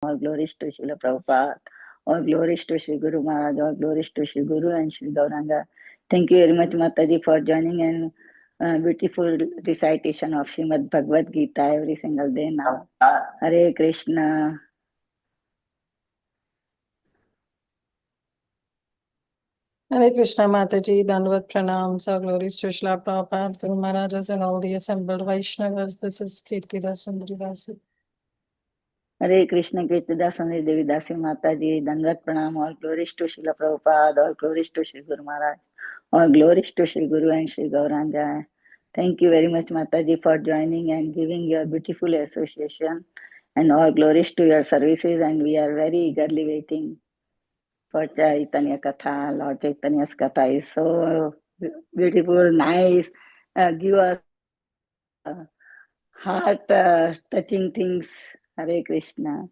All glories to Srila Prabhupada. All glories to Sri Guru Maharaj. All glories to Sri Guru and Sri Gauranga. Thank you very much, Mataji, for joining and beautiful recitation of Srimad Bhagavad Gita every single day now. Hare Krishna. Hare Krishna Mataji, Dandavat Pranam, so glories to Srila Prabhupada, Guru Maharajas and all the assembled Vaishnavas. This is Kirtida Sundari Dasi. Hare Krishna Kirtida Sundari Devi Dasi Mataji, Dandavat Pranam. All glories to Srila Prabhupada. All glories to Sri Guru Maharaj. All glories to Sri Guru and Sri Gauranga. Thank you very much, Mataji, for joining and giving your beautiful association. And all glories to your services. And we are very eagerly waiting for Caitanya Katha. Lord Chaitanya's Katha is so beautiful, nice. Give us heart touching things. Hare Krishna.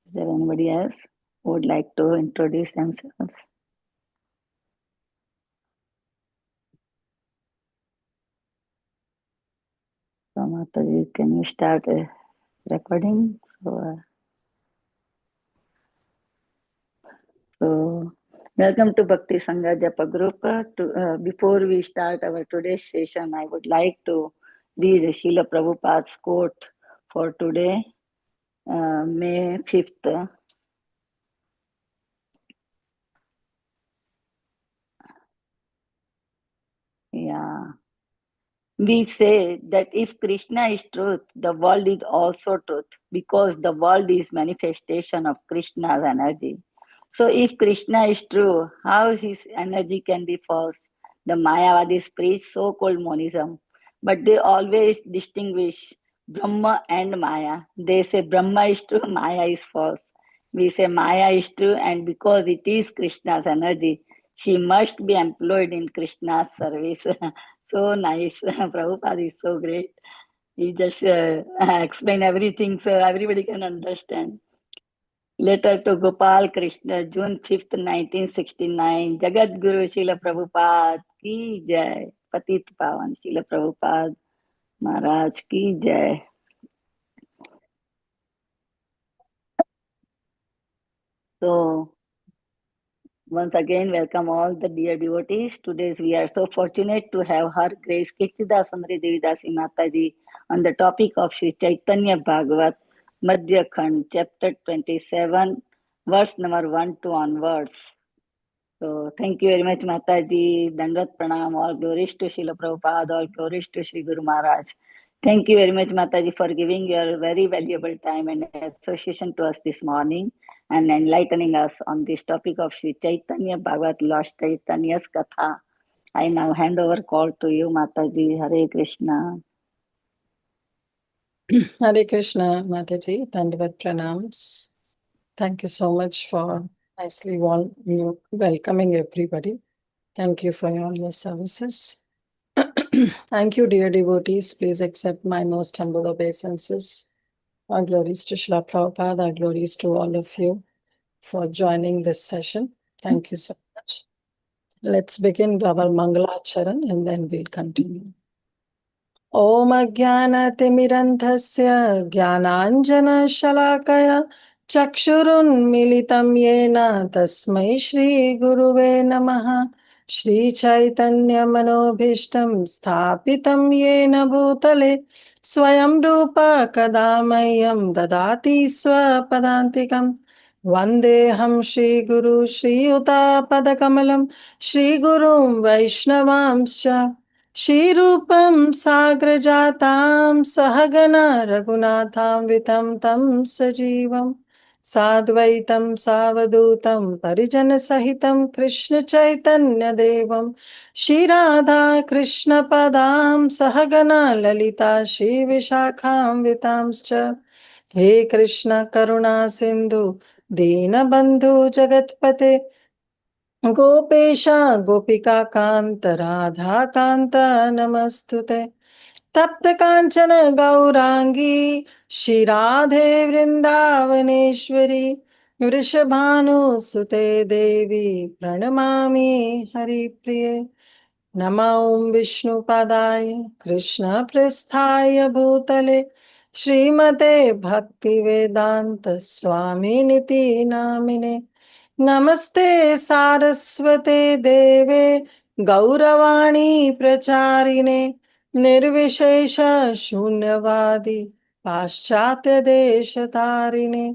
Is there anybody else who would like to introduce themselves? So, Mataji, can you start recording? So, welcome to Bhakti Sangha Japa Group. Before we start our today's session, I would like to read Srila Prabhupada's quote for today, May 5th. Yeah. We say that if Krishna is truth, the world is also truth because the world is manifestation of Krishna's energy. So if Krishna is true, how his energy can be false? The Mayavadis preach so-called monism, but they always distinguish Brahma and Maya. They say Brahma is true, Maya is false. We say Maya is true, and because it is Krishna's energy, she must be employed in Krishna's service. So nice. Prabhupada is so great. He just explain everything so everybody can understand. Letter to Gopal Krishna, June 5th, 1969. Jagat Guru Srila Prabhupada ki jai. Patit Pavan Srila Prabhupada Maharaj ki jai. So, once again, welcome all the dear devotees. Today we are so fortunate to have Her Grace Kirtida Sundari Devidasi Mataji on the topic of Sri Caitanya Bhagavata, Madhya Khanda, chapter 27, verse number 1 to onwards. So thank you very much, Mataji. Dandat Pranam, all glories to Srila Prabhupada, all glories to Sri Guru Maharaj. Thank you very much, Mataji, for giving your very valuable time and association to us this morning and enlightening us on this topic of Sri Chaitanya Bhagavat, Lord Chaitanya's Katha. I now hand over call to you, Mataji. Hare Krishna. Hare Krishna Mataji, Dandavat Pranams. Thank you so much for nicely welcoming everybody. Thank you for all your services. Thank you, dear devotees. Please accept my most humble obeisances. Our glories to Srila Prabhupada, our glories to all of you for joining this session. Thank you so much. Let's begin with our Mangalacharan and then we'll continue. Om Ajnanatimirandhasya Jnananjana Shalakaya Chakshurunmilitam Yena Tasmai Shri Guruve Namaha Shri Chaitanya Manobhishtam Sthapitam Yena Bhutale Swayam Rupa Kadamayam Dadati Swapadantikam Vandeham Shri Guru Shri Yuta Padakamalam Shri Gurum Vaishnavamscha Shrirupam Sagrajatam Sahagana Raghunatham Vitam Tam Sajivam Sadvaitam Savadutam Parijana Sahitam Krishna Chaitanya Devam Shri Radha Krishna Padam Sahagana Lalita Shri Vishakham Vitamscha He Krishna Karuna Sindhu Dina Bandhu Jagatpate Gopesha Gopika Kanta Radha Kanta Namastute Tapta Kanchana Gaurangi Shri Radhe Vrindavaneshwari वृषभानुसुते देवी प्रणमामि हरिप्रिये। नमो ॐ विष्णुपादाय कृष्णपृष्ठाय भूतले श्रीमते भक्तिवेदान्त स्वामिनिति नामिने। नमस्ते सारस्वते देवे गौरवाणी प्रचारिणे निर्विशेष शून्यवादी पाश्चात्य देश तारिणे।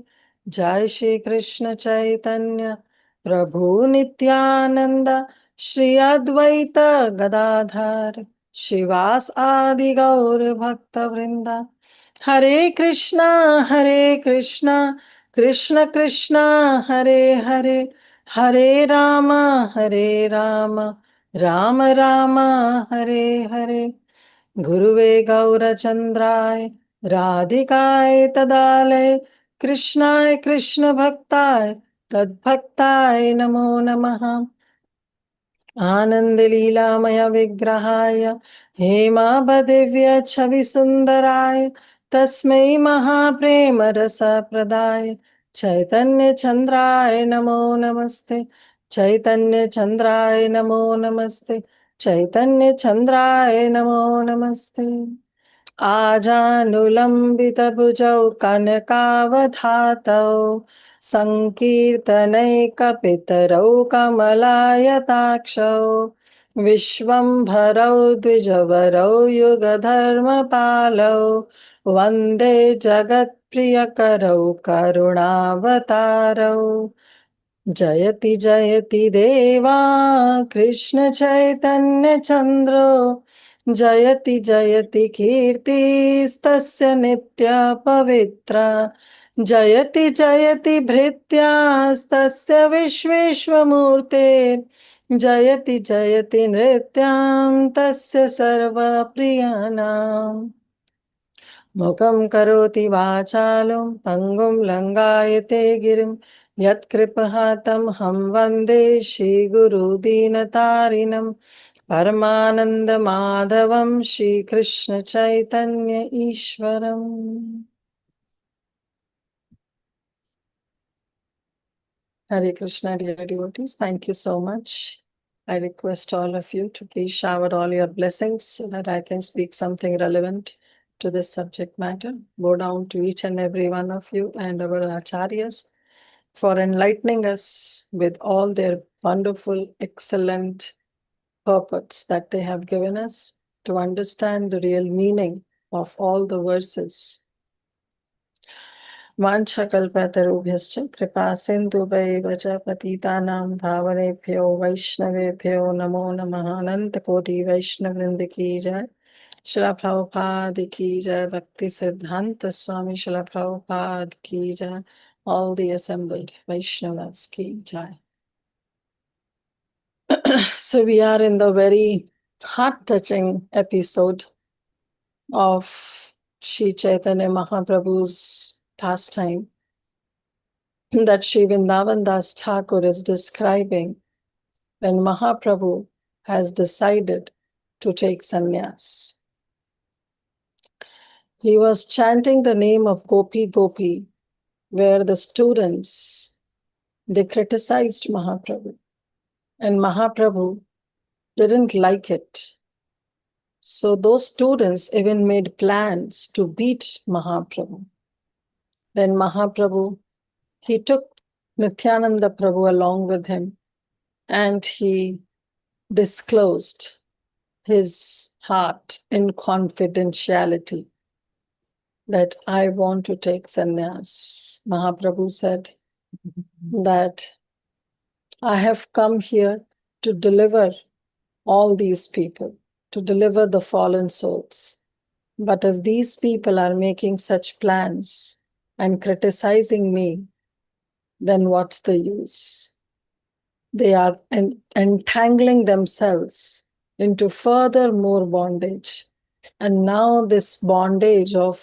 जय श्री कृष्ण चैतन्य प्रभु नित्यानंद श्री अद्वैत गदाधर शिवास आदि गौर भक्त वृंदा। हरे कृष्णा कृष्ण कृष्ण हरे हरे, हरे राम राम राम हरे हरे। गुरुवे गौरचंद्राय राधिकाय तदालय कृष्णाय कृष्ण भक्ताय तद्भक्ताय नमो नमः। आनंद लीलामय विग्रहाय हेमाबदिव्य छवि सुंदराय तस्मै महाप्रेम रस प्रदाय चैतन्य चंद्राय नमो नमस्ते। चैतन्य चंद्राय नमो नमस्ते। चैतन्य चंद्राय नमो नमस्ते। आजानुलम्बितभुजौ कनकावधातौ सङ्कीर्तनैकपितरौ कमलायताक्षौ विश्वम्भरौ द्विजवरौ युगधर्मपालौ वन्दे जगत्प्रियकरौ करुणावतारौ। जयति जयति देवा कृष्ण चैतन्य चन्द्रो जयति जयति कीर्तिस्तस्य नित्य पवित्रा। जयति जयति भृत्यास्तस्य विश्वेश्वमूर्ते जयति जयति नृत्यां तस्य सर्वप्रियाणाम्। मुखं करोति वाचालं पङ्गुं लङ्घयते गिरिं यत्कृपातमहं वन्दे श्रीगुरुदीनतारिणं। परमानन्दमाधवं श्रीकृष्ण चैतन्य ईश्वरम्। Hare Krishna, dear devotees, thank you so much. I request all of you to please shower all your blessings so that I can speak something relevant to this subject matter. Bow down to each and every one of you and our acharyas for enlightening us with all their wonderful, excellent purports that they have given us to understand the real meaning of all the verses. वाञ्छकल्पतरुभ्यश्च कृपा सिन्धुभैव च पतितानां पावनेभ्यो वैष्णवेभ्यो नमो नमः। अनंत कोटि वैष्णववृंद की जय। शिला प्रभुपाद की जय। भक्ति सिद्धांत स्वामी शिला प्रभुपाद की जय। All the assembled Vaishnavas ki jai. So we are in the very heart-touching episode of Sri Chaitanya Mahaprabhu's pastime that Sri Vrindavan Das Thakur is describing when Mahaprabhu has decided to take sannyas. He was chanting the name of Gopi Gopi, where the students, they criticized Mahaprabhu, and Mahaprabhu didn't like it. So those students even made plans to beat Mahaprabhu. Then Mahaprabhu, he took Nityananda Prabhu along with him, and he disclosed his heart in confidentiality that I want to take sannyas. Mahaprabhu said that I have come here to deliver all these people, to deliver the fallen souls. But if these people are making such plans and criticizing me, then what's the use? They are entangling themselves into further more bondage. And now this bondage of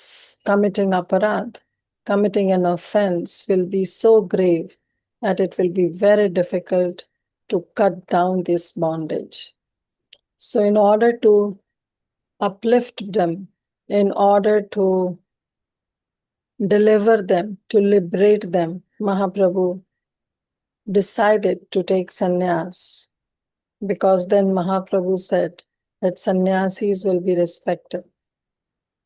committing aparadh, committing an offense, will be so grave that it will be very difficult to cut down this bondage. So in order to uplift them, in order to deliver them, to liberate them, Mahaprabhu decided to take sannyas, because then Mahaprabhu said that sannyasis will be respected.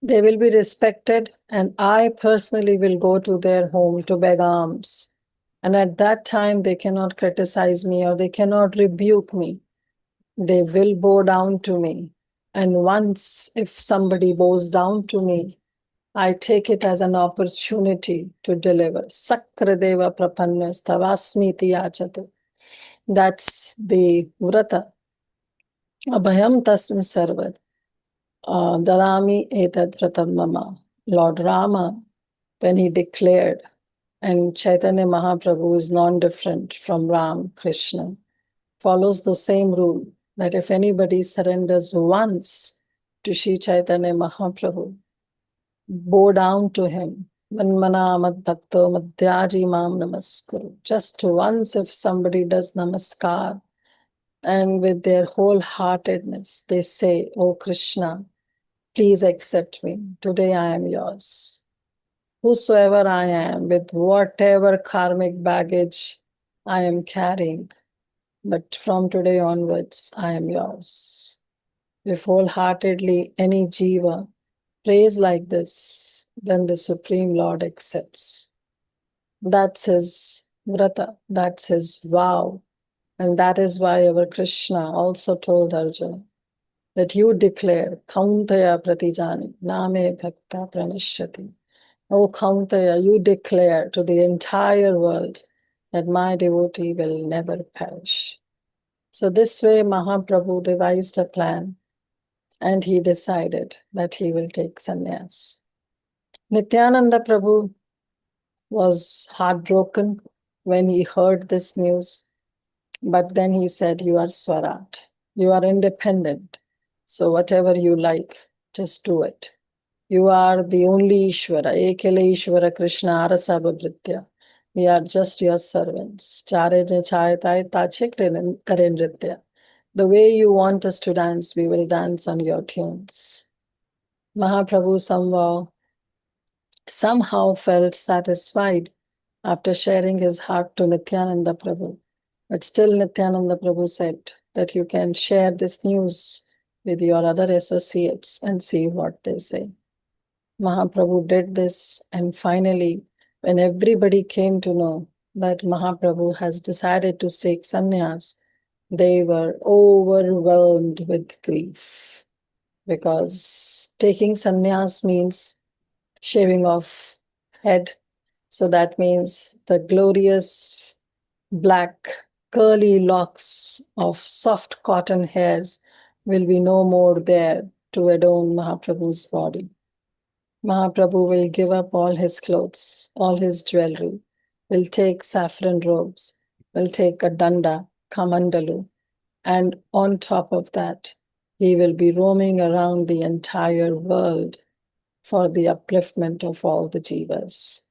They will be respected, and I personally will go to their home to beg alms. And at that time, they cannot criticize me or they cannot rebuke me. They will bow down to me. And once, if somebody bows down to me, I take it as an opportunity to deliver. Sakradeva prapannas tavasmiti yachate. That's the vrata. Abhayam tasmin sarvad. Dadami etad vratam mama. Lord Rama, when he declared, and Chaitanya Mahaprabhu is non-different from Ram, Krishna, follows the same rule that if anybody surrenders once to Sri Chaitanya Mahaprabhu, bow down to him. Manmana mad bhakto madhyaji mam namaskuru. Just once, if somebody does namaskar and with their wholeheartedness, they say, "Oh Krishna, please accept me. Today I am yours. Whosoever I am, with whatever karmic baggage I am carrying, but from today onwards, I am yours." If wholeheartedly any jiva prays like this, then the Supreme Lord accepts. That's his vrata, that's his vow. And that is why our Krishna also told Arjuna that you declare, Kauntaya pratijani, name bhakta pranishyati. O Kauntaya, you declare to the entire world that my devotee will never perish. So this way Mahaprabhu devised a plan, and he decided that he will take sannyas. Nityananda Prabhu was heartbroken when he heard this news, but then he said, "You are Swarat, you are independent, so whatever you like, just do it. You are the only Ishvara, Ekele Ishvara Krishna Arasa Bhavritya. We are just your servants. Chareja chayatai tache karendritya. The way you want us to dance, we will dance on your tunes." Mahaprabhu somehow felt satisfied after sharing his heart to Nityananda Prabhu. But still Nityananda Prabhu said that you can share this news with your other associates and see what they say. Mahaprabhu did this, and finally, when everybody came to know that Mahaprabhu has decided to take sannyas, they were overwhelmed with grief, because taking sannyas means shaving off head. So that means the glorious black curly locks of soft cotton hairs will be no more there to adorn Mahaprabhu's body. Mahaprabhu will give up all his clothes, all his jewelry, will take saffron robes, will take a danda, kamandalu, and on top of that, he will be roaming around the entire world for the upliftment of all the jivas.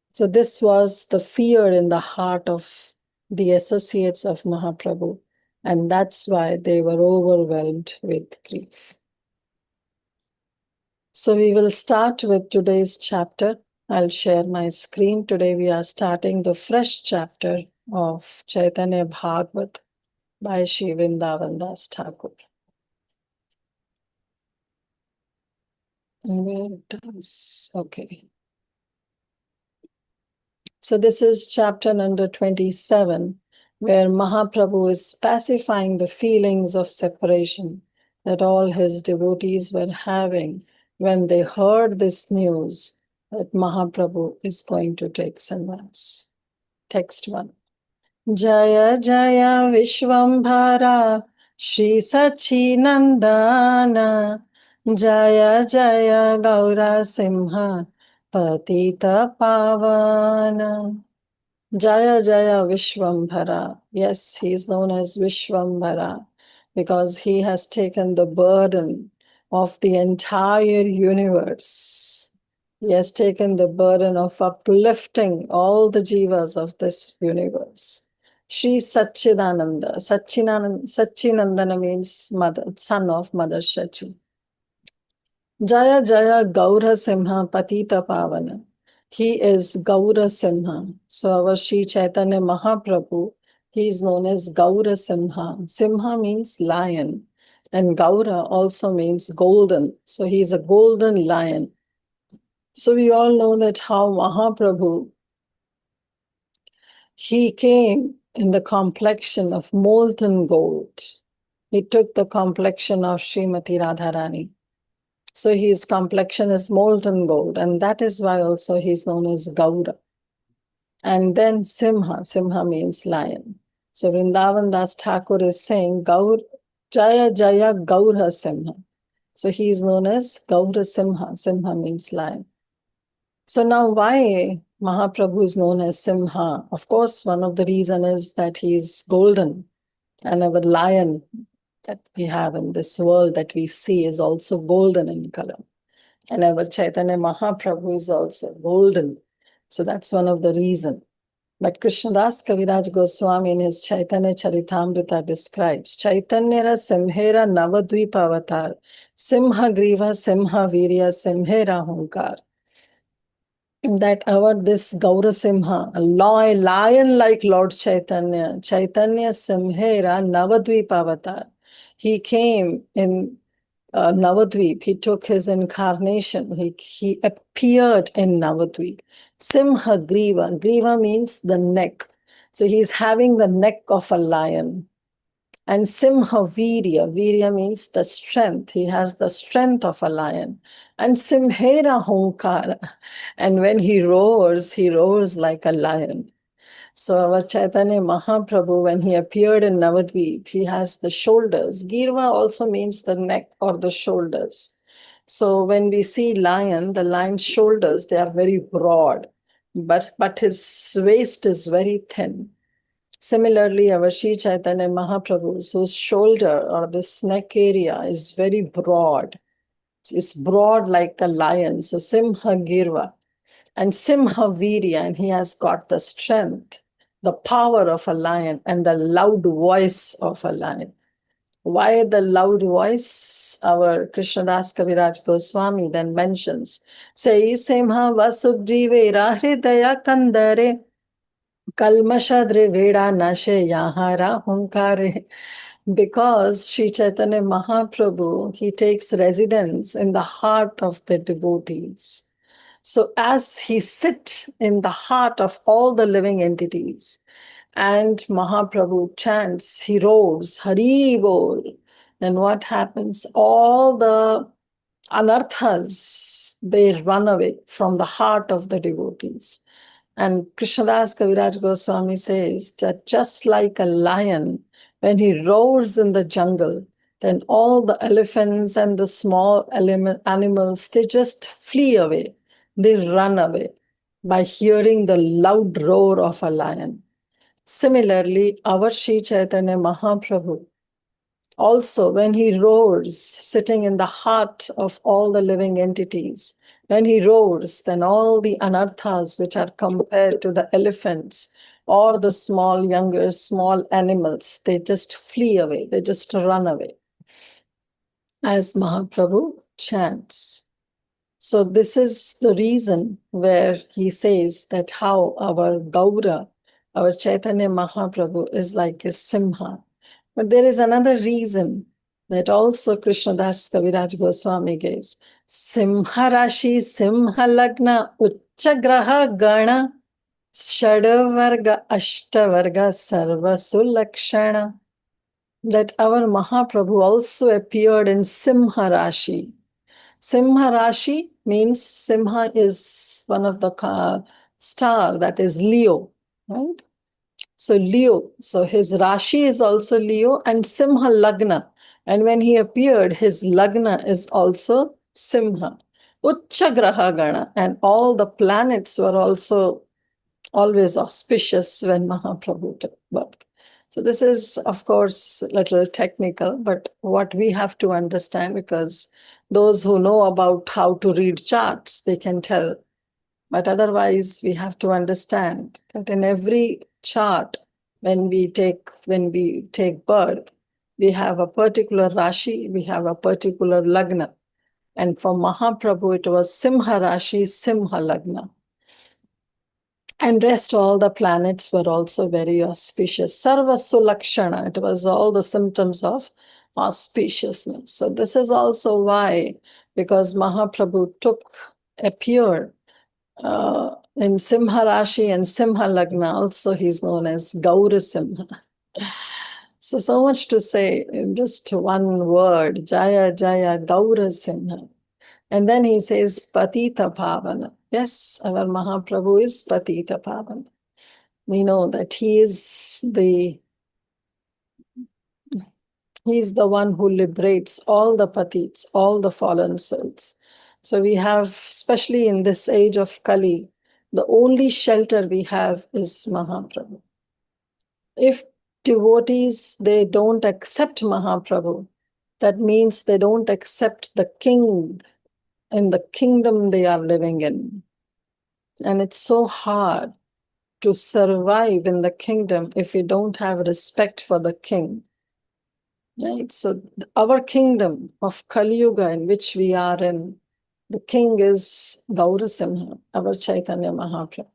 So this was the fear in the heart of the associates of Mahaprabhu, and that's why they were overwhelmed with grief. So we will start with today's chapter. I'll share my screen. Today we are starting the fresh chapter of Caitanya Bhagavata by Shri Vrindavan Das Thakur. Where does, okay. So this is chapter number 27, where Mahaprabhu is pacifying the feelings of separation that all his devotees were having when they heard this news that Mahaprabhu is going to take sannyas. Text 1. Jaya Jaya Vishwambhara Shri Sachinandana Jaya Jaya Gaura Simha Patita Pavana. Jaya Jaya Vishwambhara. Yes, he is known as Vishwambhara because he has taken the burden of the entire universe. He has taken the burden of uplifting all the jivas of this universe. Shri Satchidananda. Satchinandana means mother, son of Mother Shachi. Jaya Jaya Gaura Simha Patita Pavana. He is Gaura Simha. So our Sri Chaitanya Mahaprabhu, he is known as Gaura Simha. Simha means lion, and Gaura also means golden. So he is a golden lion. So we all know that how Mahaprabhu, he came in the complexion of molten gold. He took the complexion of Srimati Radharani. So his complexion is molten gold, and that is why also he's known as Gaura. And then Simha, Simha means lion. So Vrindavan Das Thakur is saying, Gaur, Jaya Jaya Gaura Simha. So he is known as Gaura Simha. Simha means lion. So now why Mahaprabhu is known as Simha? Of course, one of the reason is that he is golden, and our lion that we have in this world that we see is also golden in color. And our Chaitanya Mahaprabhu is also golden. So that's one of the reason. But Krishnadas Kaviraj Goswami in his Chaitanya Charitamrita describes Chaitanyara Simhera Navadvipa Avatar, Simha Griva, Simha Virya, Simhera Hunkar. That our this Gaura Simha, a lion like Lord Chaitanya, Chaitanya Simhera Navadvipa Avatar. He came in Navadvip. He took his incarnation. He appeared in Navadvip. Simha Griva. Griva means the neck. So he's having the neck of a lion. And Simha Virya. Virya means the strength. He has the strength of a lion. And Simhera Hunkara. And when he roars like a lion. So our Chaitanya Mahaprabhu, when he appeared in Navadvip, he has the shoulders. Girva also means the neck or the shoulders. So when we see lion, the lion's shoulders, they are very broad, but his waist is very thin. Similarly, our Sri Chaitanya Mahaprabhu's, whose shoulder or this neck area is very broad. It's broad like a lion. So Simha Girva. And Simha Virya, and he has got the strength, the power of a lion, and the loud voice of a lion. Why the loud voice? Our Krishnadas Kaviraj Goswami then mentions, Say Simha Vasudjivera Hridaya Kandare Kalmashadre Veda Nashe Yahara Hunkare. Because Sri Chaitanya Mahaprabhu, he takes residence in the heart of the devotees. So as he sits in the heart of all the living entities, and Mahaprabhu chants, he roars, Hari Bol. Then what happens? All the anarthas, they run away from the heart of the devotees. And Krishnadas Kaviraj Goswami says that just like a lion, when he roars in the jungle, then all the elephants and the small animals, they just flee away. They run away by hearing the loud roar of a lion. Similarly, our Sri Chaitanya Mahaprabhu, also when he roars, sitting in the heart of all the living entities, when he roars, then all the anarthas which are compared to the elephants or the small animals, they just flee away, they just run away as Mahaprabhu chants. So this is the reason where he says that how our Gaura, our Chaitanya Mahaprabhu is like a Simha. But there is another reason that also Krishnadas Kaviraj Goswami gives. Simha Rashi, Simha Lagna, Uchagraha Gana, Shadavarga, Ashtavarga, Sarva Sulakshana. That our Mahaprabhu also appeared in Simha Rashi. Simha Rashi means Simha is one of the star that is Leo, right? So Leo, so his Rashi is also Leo and Simha Lagna. And when he appeared, his Lagna is also Simha. Ucha Graha Gana, and all the planets were also always auspicious when Mahaprabhu took birth. So this is, of course, a little technical, but what we have to understand, because those who know about how to read charts, they can tell. But otherwise, we have to understand that in every chart, when we take birth, we have a particular Rashi, we have a particular Lagna. And for Mahaprabhu, it was Simha Rashi, Simha Lagna. And rest all the planets were also very auspicious. Sarva Sulakshana, it was all the symptoms of auspiciousness. So this is also why, because Mahaprabhu appeared in Simha Rashi and Simha Lagna, also he's known as Gaura Simha. So much to say in just one word, Jaya Jaya Gaura Simha. And then he says, Patita Pavana. Yes, our Mahaprabhu is Patita Pavana. We know that he's the one who liberates all the patits, all the fallen souls. So we have, especially in this age of Kali, the only shelter we have is Mahaprabhu. If devotees, they don't accept Mahaprabhu, that means they don't accept the king in the kingdom they are living in. And it's so hard to survive in the kingdom if we don't have respect for the king. Right? So our kingdom of Kali Yuga in which we are in, the king is Gaurasimha, our Chaitanya Mahaprabhu.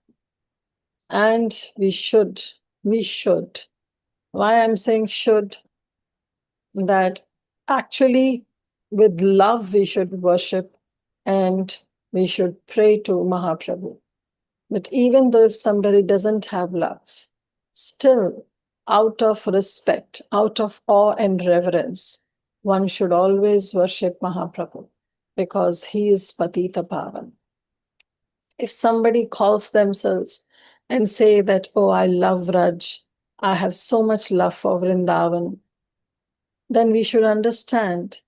And we should, why I'm saying should, that actually with love we should worship and we should pray to Mahaprabhu. But even though if somebody doesn't have love, still out of respect, out of awe and reverence, one should always worship Mahaprabhu because he is Patita Pavan. If somebody calls themselves and say that, oh, I love Raj, I have so much love for Vrindavan, then we should understand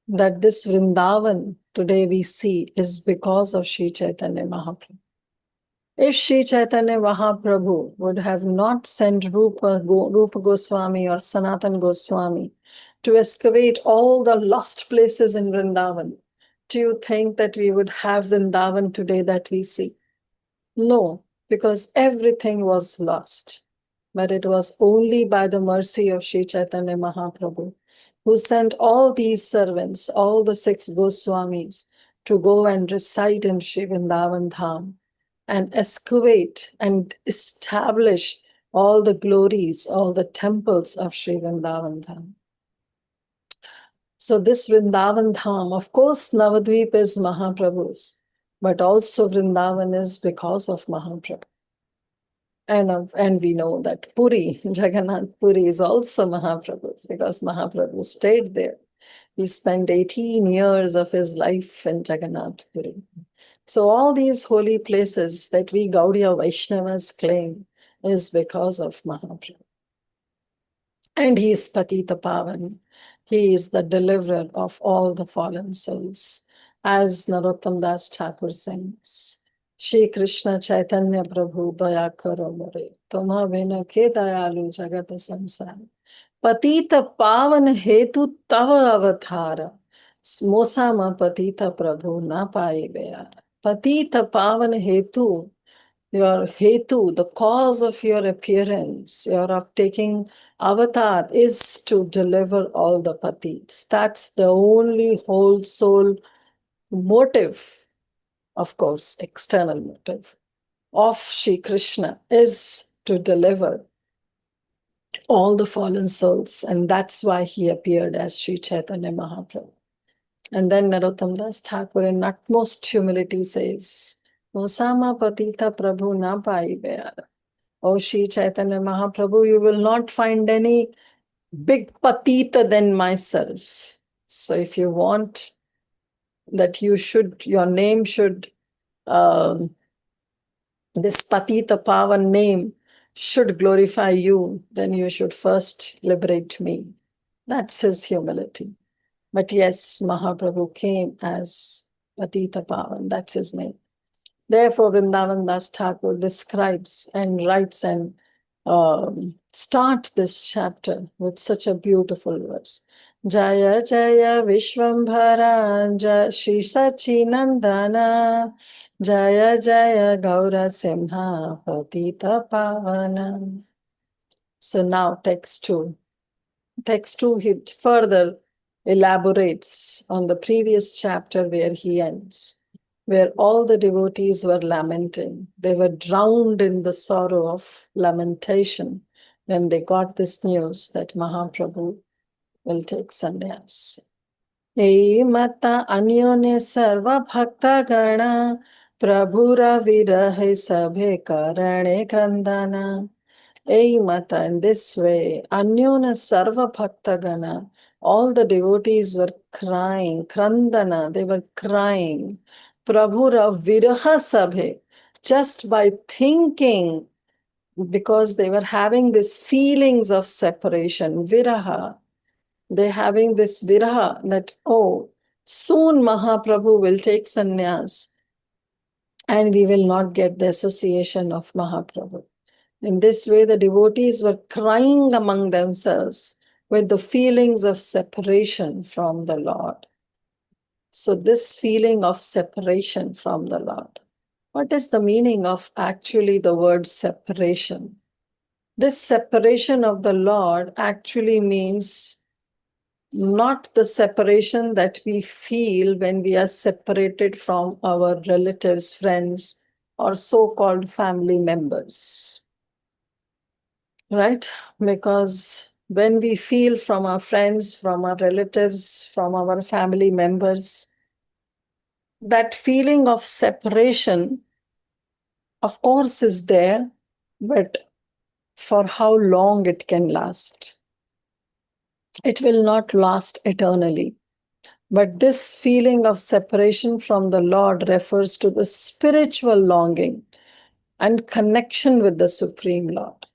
that this Vrindavan today we see is because of Sri Chaitanya Mahaprabhu. If Sri Chaitanya Mahaprabhu would have not sent Rupa Goswami or Sanatan Goswami to excavate all the lost places in Vrindavan, do you think that we would have Vrindavan today that we see? No, because everything was lost. But it was only by the mercy of Sri Chaitanya Mahaprabhu, who sent all these servants, all the 6 Goswamis, to go and reside in Sri Vrindavan Dham and excavate and establish all the glories, all the temples of Sri Vrindavan Dham. So this Vrindavan Dham, of course, Navadvip is Mahaprabhu's, but also Vrindavan is because of Mahaprabhu. And we know that Puri, Jagannath Puri is also Mahaprabhu's because Mahaprabhu stayed there. He spent 18 years of his life in Jagannath Puri. So all these holy places that we Gaudiya Vaishnavas claim is because of Mahaprabhu. And he is Patita Pavan. He is the deliverer of all the fallen souls. As Narottam Das Thakur sings, Shri Krishna Chaitanya Prabhu Daya Karo More, Tuma Vena Ke Dayalu Jagata Samsara. Patita Pavan Hetu Tava Avatara. Smosama Patita Prabhu Na Pai Bear. Patita Pavan Hetu, your hetu, the cause of your appearance, your of taking avatar is to deliver all the patis. That's the only whole soul motive, of course, external motive of Shri Krishna is to deliver all the fallen souls. And that's why he appeared as Sri Chaitanya Mahaprabhu. And then Narottam Das Thakur in utmost humility says, Osama Patita Prabhu na pai bear. O Shri Chaitanya Mahaprabhu, you will not find any big patita than myself. So if you want that your name should, this Patita Pavan name should glorify you, then you should first liberate me. That's his humility. But yes, Mahaprabhu came as Patita Pavan, that's his name. Therefore, Vrindavan Das Thakur describes and writes and start this chapter with such a beautiful verse. Jaya Jaya Vishwambhara Jaya Shri Sachinandana Jaya Jaya Gaura Simha Patita Pavana. So now text 2. Text 2, he further elaborates on the previous chapter where he ends. where all the devotees were lamenting. They were drowned in the sorrow of lamentation when they got this news that Mahaprabhu will take sannyas. Ei mata anyone sarva bhakta gana prabhura virahe sabhe karane krandana. Ei mata, in this way, anyona sarva bhakta gana, all the devotees were crying, krandana, they were crying. Prabhura viraha sabhe, just by thinking, because they were having these feelings of separation, viraha, they're having this viraha that, oh, soon Mahaprabhu will take sannyas and we will not get the association of Mahaprabhu. In this way, the devotees were crying among themselves with the feelings of separation from the Lord. So, this feeling of separation from the Lord. What is the meaning of actually the word separation? This separation of the Lord actually means not the separation that we feel when we are separated from our relatives, friends, or so-called family members. Right? Because when we feel from our friends, from our relatives, from our family members, that feeling of separation, of course, is there, but for how long it can last? It will not last eternally. But this feeling of separation from the Lord refers to the spiritual longing and connection with the Supreme Lord.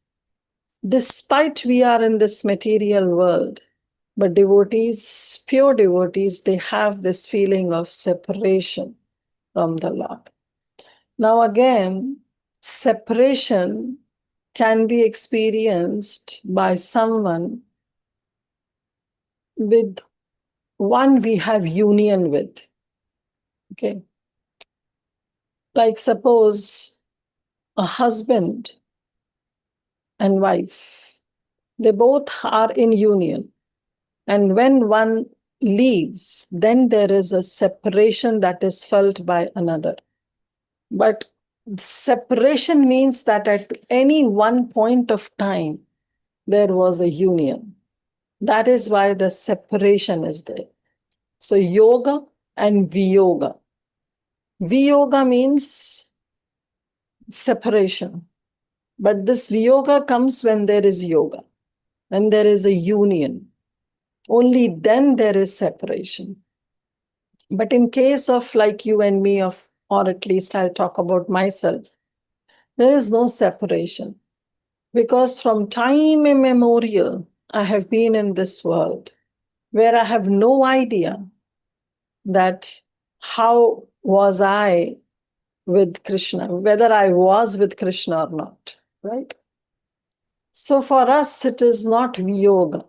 Despite we are in this material world, but devotees, pure devotees, they have this feeling of separation from the Lord. Now again, separation can be experienced by someone with one we have union with. Okay. Like suppose a husband and wife, they both are in union. And when one leaves, then there is a separation that is felt by another. But separation means that at any one point of time, there was a union. That is why the separation is there. So yoga and viyoga. Viyoga means separation. But this viyoga comes when there is yoga, when there is a union. Only then there is separation. But in case of like you and me, or at least I'll talk about myself, there is no separation. Because from time immemorial, I have been in this world where I have no idea that how was I with Krishna, whether I was with Krishna or not, right? So for us, it is not viyoga.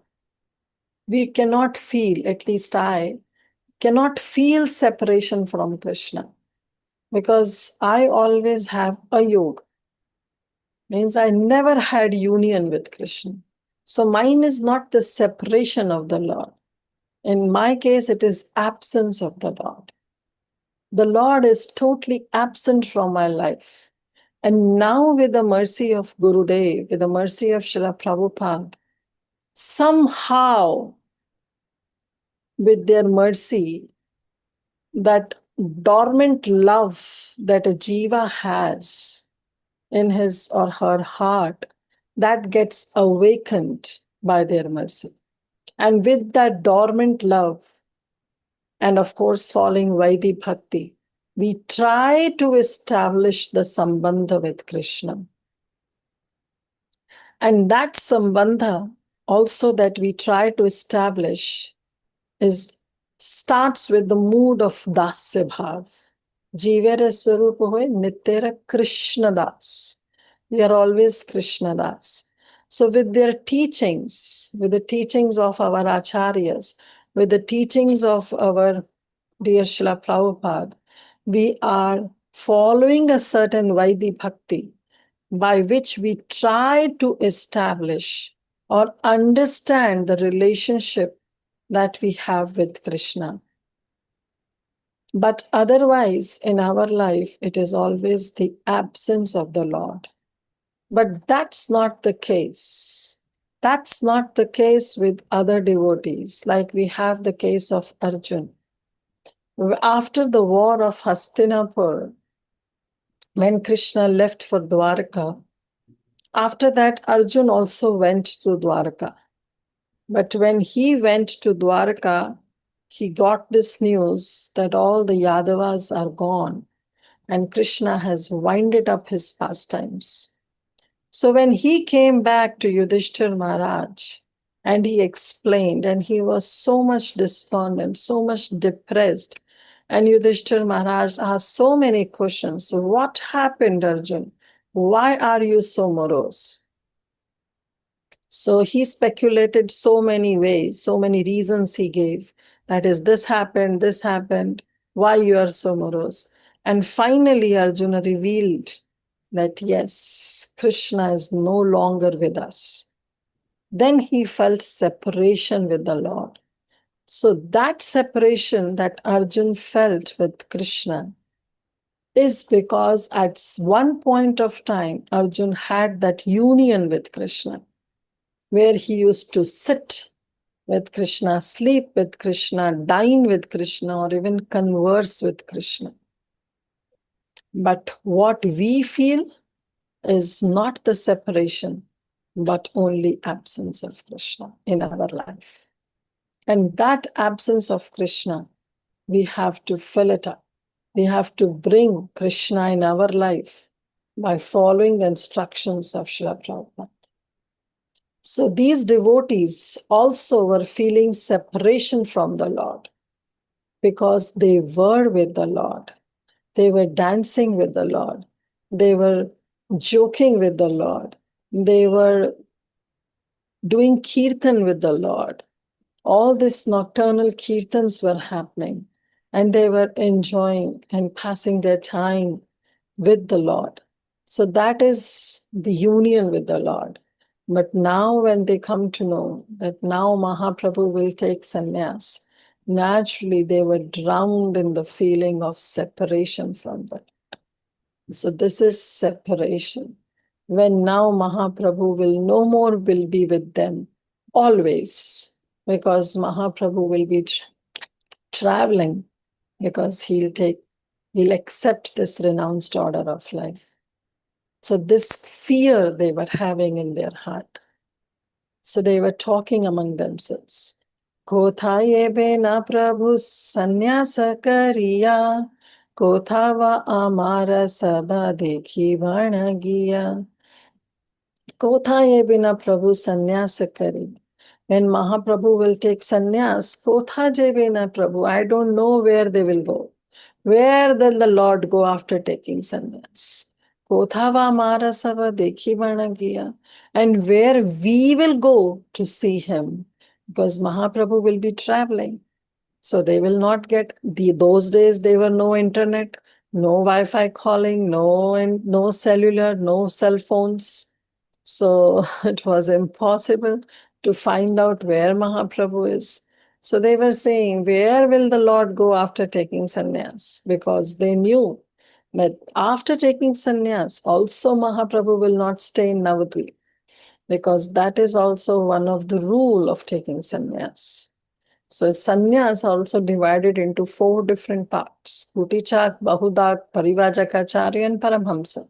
We cannot feel, at least I cannot feel separation from Krishna because I always have a yoga. Means I never had union with Krishna. So mine is not the separation of the Lord. In my case, it is absence of the Lord. The Lord is totally absent from my life. And now with the mercy of Gurudev, with the mercy of Srila Prabhupada, somehow with their mercy, that dormant love that a jiva has in his or her heart, that gets awakened by their mercy. And with that dormant love, and of course falling Vaidhi Bhakti, we try to establish the sambandha with Krishna. And that sambandha also that we try to establish starts with the mood of dasya bhav. Jivere swarup hoye nityera Krishna das. We are always Krishna das. So with their teachings, with the teachings of our acharyas, with the teachings of our dear Srila Prabhupada, we are following a certain Vaidhi Bhakti by which we try to establish or understand the relationship that we have with Krishna. But otherwise, in our life, it is always the absence of the Lord. But that's not the case. That's not the case with other devotees, like we have the case of Arjun. After the war of Hastinapur, when Krishna left for Dwarka, after that, Arjun also went to Dwarka. But when he went to Dwarka, he got this news that all the Yadavas are gone and Krishna has winded up his pastimes. So when he came back to Yudhishthir Maharaj and he explained, and he was so much despondent, so much depressed, and Yudhishthir Maharaj asked so many questions. What happened, Arjun? Why are you so morose? So he speculated so many ways, so many reasons he gave. That is, this happened, why you are so morose. And finally, Arjuna revealed that yes, Krishna is no longer with us. Then he felt separation with the Lord. So that separation that Arjun felt with Krishna is because at one point of time, Arjun had that union with Krishna, where he used to sit with Krishna, sleep with Krishna, dine with Krishna, or even converse with Krishna. But what we feel is not the separation, but only absence of Krishna in our life. And that absence of Krishna, we have to fill it up. We have to bring Krishna in our life by following the instructions of Srila Prabhupada. So these devotees also were feeling separation from the Lord because they were with the Lord. They were dancing with the Lord. They were joking with the Lord. They were doing kirtan with the Lord. All these nocturnal kirtans were happening, and they were enjoying and passing their time with the Lord. So that is the union with the Lord. But now, when they come to know that now Mahaprabhu will take sannyas, naturally they were drowned in the feeling of separation from them. So this is separation. When now Mahaprabhu will no more will be with them always, because Mahaprabhu will be traveling, because he'll accept this renounced order of life. So this fear they were having in their heart. So they were talking among themselves. Kothaye bena prabhu sannyasa kariya, kothava amara sabha dekhi vanagiya. Kothaye bena prabhu sannyasa kariya. When Mahaprabhu will take sannyas, kotha je bena prabhu, I don't know where they will go. Where will the Lord go after taking sannyas? Kothava mara sava dekhi vanagiya. And where we will go to see him, because Mahaprabhu will be traveling. So they will not get those days there were no internet, no Wi-Fi calling, no cellular, no cell phones. So it was impossible to find out where Mahaprabhu is. So they were saying, where will the Lord go after taking sannyas? Because they knew that after taking sannyas, also Mahaprabhu will not stay in Navadvip, because that is also one of the rule of taking sannyas. So sannyas also divided into 4 different parts: Utichak, Bahudak, Parivajakacharya, and Paramhamsa.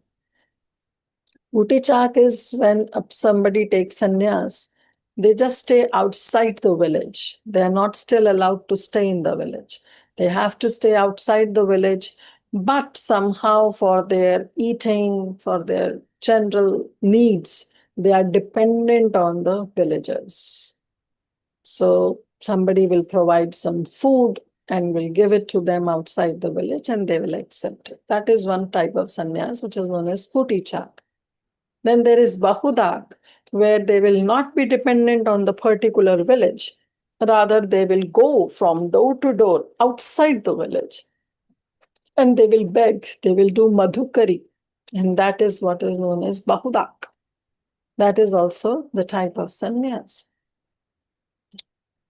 Utichak is when somebody takes sannyas, they just stay outside the village. They are not still allowed to stay in the village. They have to stay outside the village, but somehow for their eating, for their general needs, they are dependent on the villagers. So somebody will provide some food and will give it to them outside the village, and they will accept it. That is one type of sannyas, which is known as Kutichak. Then there is Bahudak, where they will not be dependent on the particular village. Rather, they will go from door to door outside the village, and they will beg, they will do madhukari. And that is what is known as Bahudak. That is also the type of sannyas.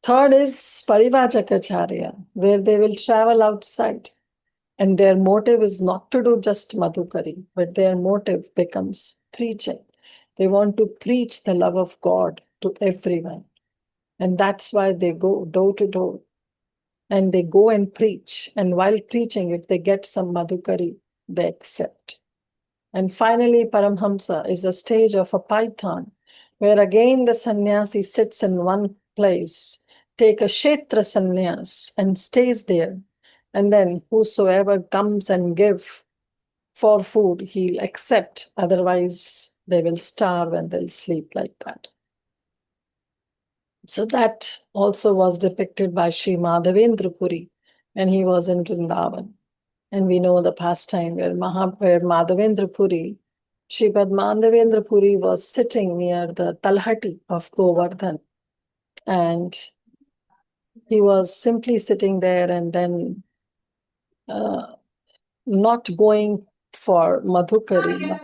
Third is Parivajakacharya, where they will travel outside. And their motive is not to do just Madhukari, but their motive becomes preaching. They want to preach the love of God to everyone. And that's why they go door to door and they go and preach. And while preaching, if they get some Madhukari, they accept. And finally, Paramhamsa is a stage of a python, where again the sannyasi sits in one place, take a kshetra sannyas and stays there. And then whosoever comes and give for food, he'll accept. Otherwise, they will starve and they'll sleep like that. So that also was depicted by Sri Madhavendra Puri when he was in Vrindavan. And we know the pastime where Madhavendra Puri, Sripad Madhavendra Puri was sitting near the Talhati of Govardhan. And he was simply sitting there and then not going for Madhukari.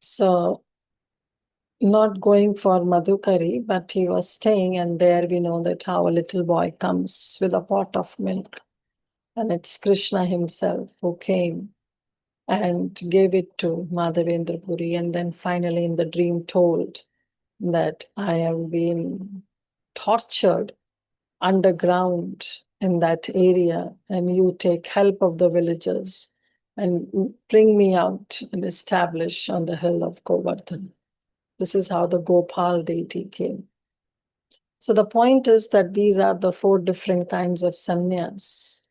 So, not going for Madhukari, but he was staying, and there we know that how a little boy comes with a pot of milk. And it's Krishna himself who came and gave it to Madhavendra Puri, and then finally in the dream told that I have been tortured underground in that area, and you take help of the villagers and bring me out and establish on the hill of Govardhan. This is how the Gopal deity came. So the point is that these are the 4 different kinds of sannyas.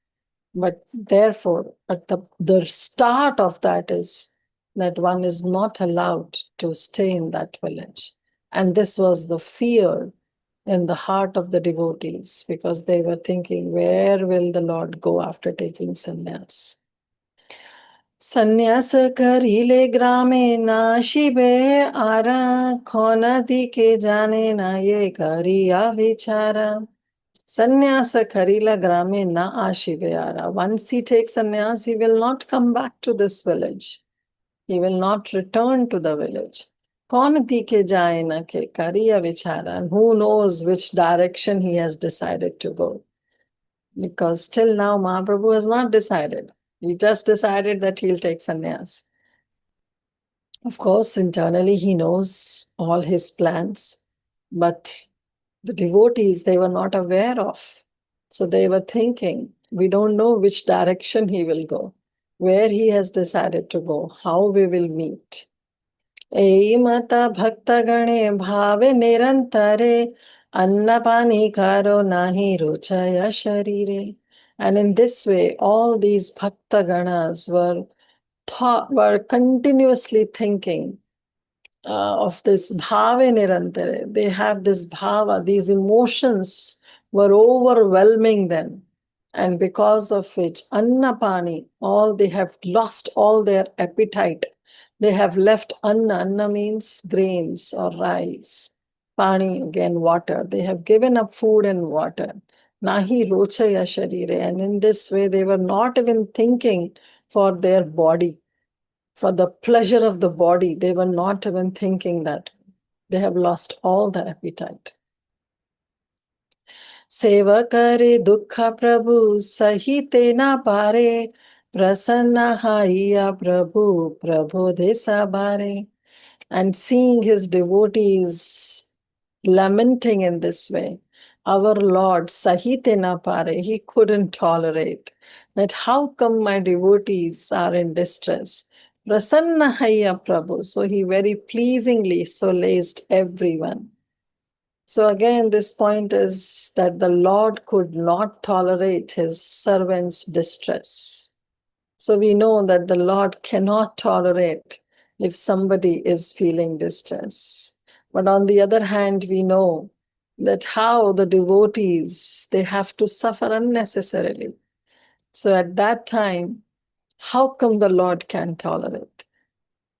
But therefore, at the start of that is that one is not allowed to stay in that village. And this was the fear in the heart of the devotees, because they were thinking, where will the Lord go after taking sannyas? संन्यास करीले ग्रामे ना शिबे आरा खोनदी के जाने ना ये करिया विचारा. Sannyas karila grame na ashivayara. Once he takes sannyas, he will not come back to this village. He will not return to the village. Kaun dike jaye na ke kariya vichara. And who knows which direction he has decided to go. Because till now Mahaprabhu has not decided. He just decided that he'll take sannyas. Of course, internally he knows all his plans, but the devotees, they were not aware of. So they were thinking, we don't know which direction he will go, where he has decided to go, how we will meet. Mata bhakta gane bhave nirantare annapani karo nahi rochaya sharire. And in this way, all these bhakta ganas were continuously thinking of this bhave nirantare. They have this bhava, these emotions were overwhelming them. And because of which, annapani, all they have lost all their appetite. They have left anna. Anna means grains or rice. Pani, again, water. They have given up food and water. Nahi rochaya sharire. And in this way, they were not even thinking for their body, for the pleasure of the body. They were not even thinking that. They have lost all the appetite. सेवा करे दुख प्रभु सहिते ना पारे प्रसन्न हाइया प्रभु प्रबोधे sabare. And seeing his devotees lamenting in this way, our Lord sahite na pare, he couldn't tolerate that. How come my devotees are in distress? Prasanna hayya Prabhu. So he very pleasingly solaced everyone. So again, this point is that the Lord could not tolerate his servants' distress. So we know that the Lord cannot tolerate if somebody is feeling distress. But on the other hand, we know that how the devotees, they have to suffer unnecessarily. So at that time, how come the Lord can tolerate?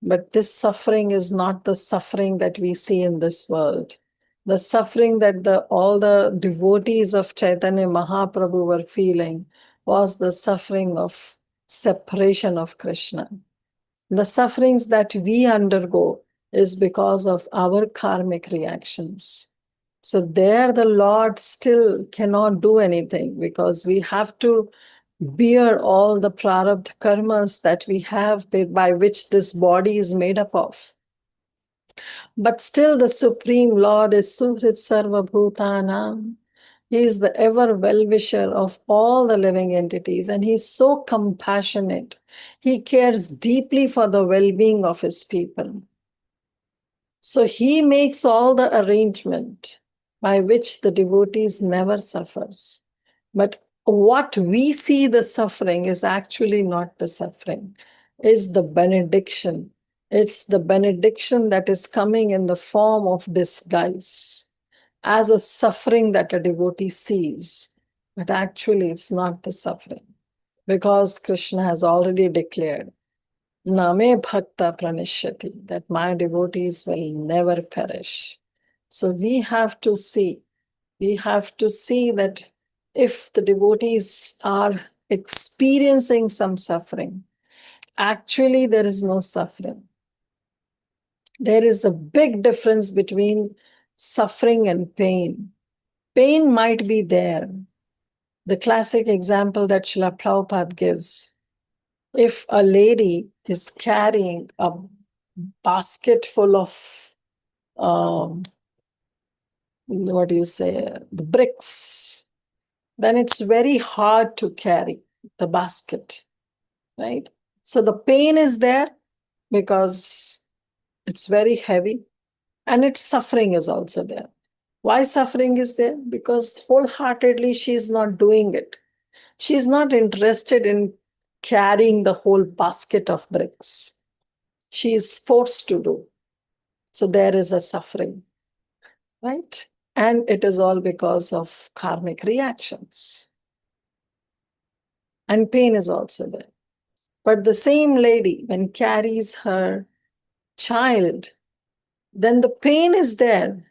But this suffering is not the suffering that we see in this world. The suffering that all the devotees of Chaitanya Mahaprabhu were feeling was the suffering of separation of Krishna. The sufferings that we undergo is because of our karmic reactions. So there the Lord still cannot do anything, because we have to bear all the prarabdha karmas that we have by which this body is made up of. But still the Supreme Lord is Suhrit Sarva Bhutanam. He is the ever well-wisher of all the living entities, and he is so compassionate. He cares deeply for the well-being of his people. So he makes all the arrangement by which the devotees never suffers. But what we see the suffering is actually not the suffering, is the benediction. It's the benediction that is coming in the form of disguise, as a suffering that a devotee sees. But actually it's not the suffering, because Krishna has already declared, Name Bhakta Pranishyati, that my devotees will never perish. So we have to see that if the devotees are experiencing some suffering, actually there is no suffering. There is a big difference between suffering and pain. Pain might be there. The classic example that Srila Prabhupada gives, if a lady is carrying a basket full of, what do you say, the bricks, then it's very hard to carry the basket, right? So the pain is there because it's very heavy, and its suffering is also there. Why suffering is there? Because wholeheartedly she is not doing it. She is not interested in carrying the whole basket of bricks. She is forced to do. So there is a suffering, right? And it is all because of karmic reactions. And pain is also there. But the same lady, when carries her child, then the pain is there,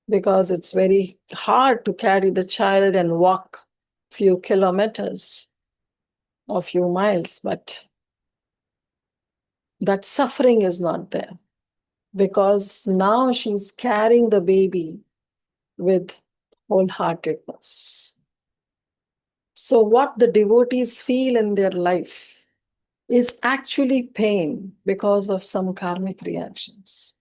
because it's very hard to carry the child and walk few kilometers or few miles, but that suffering is not there, because now she's carrying the baby with wholeheartedness. So what the devotees feel in their life is actually pain because of some karmic reactions.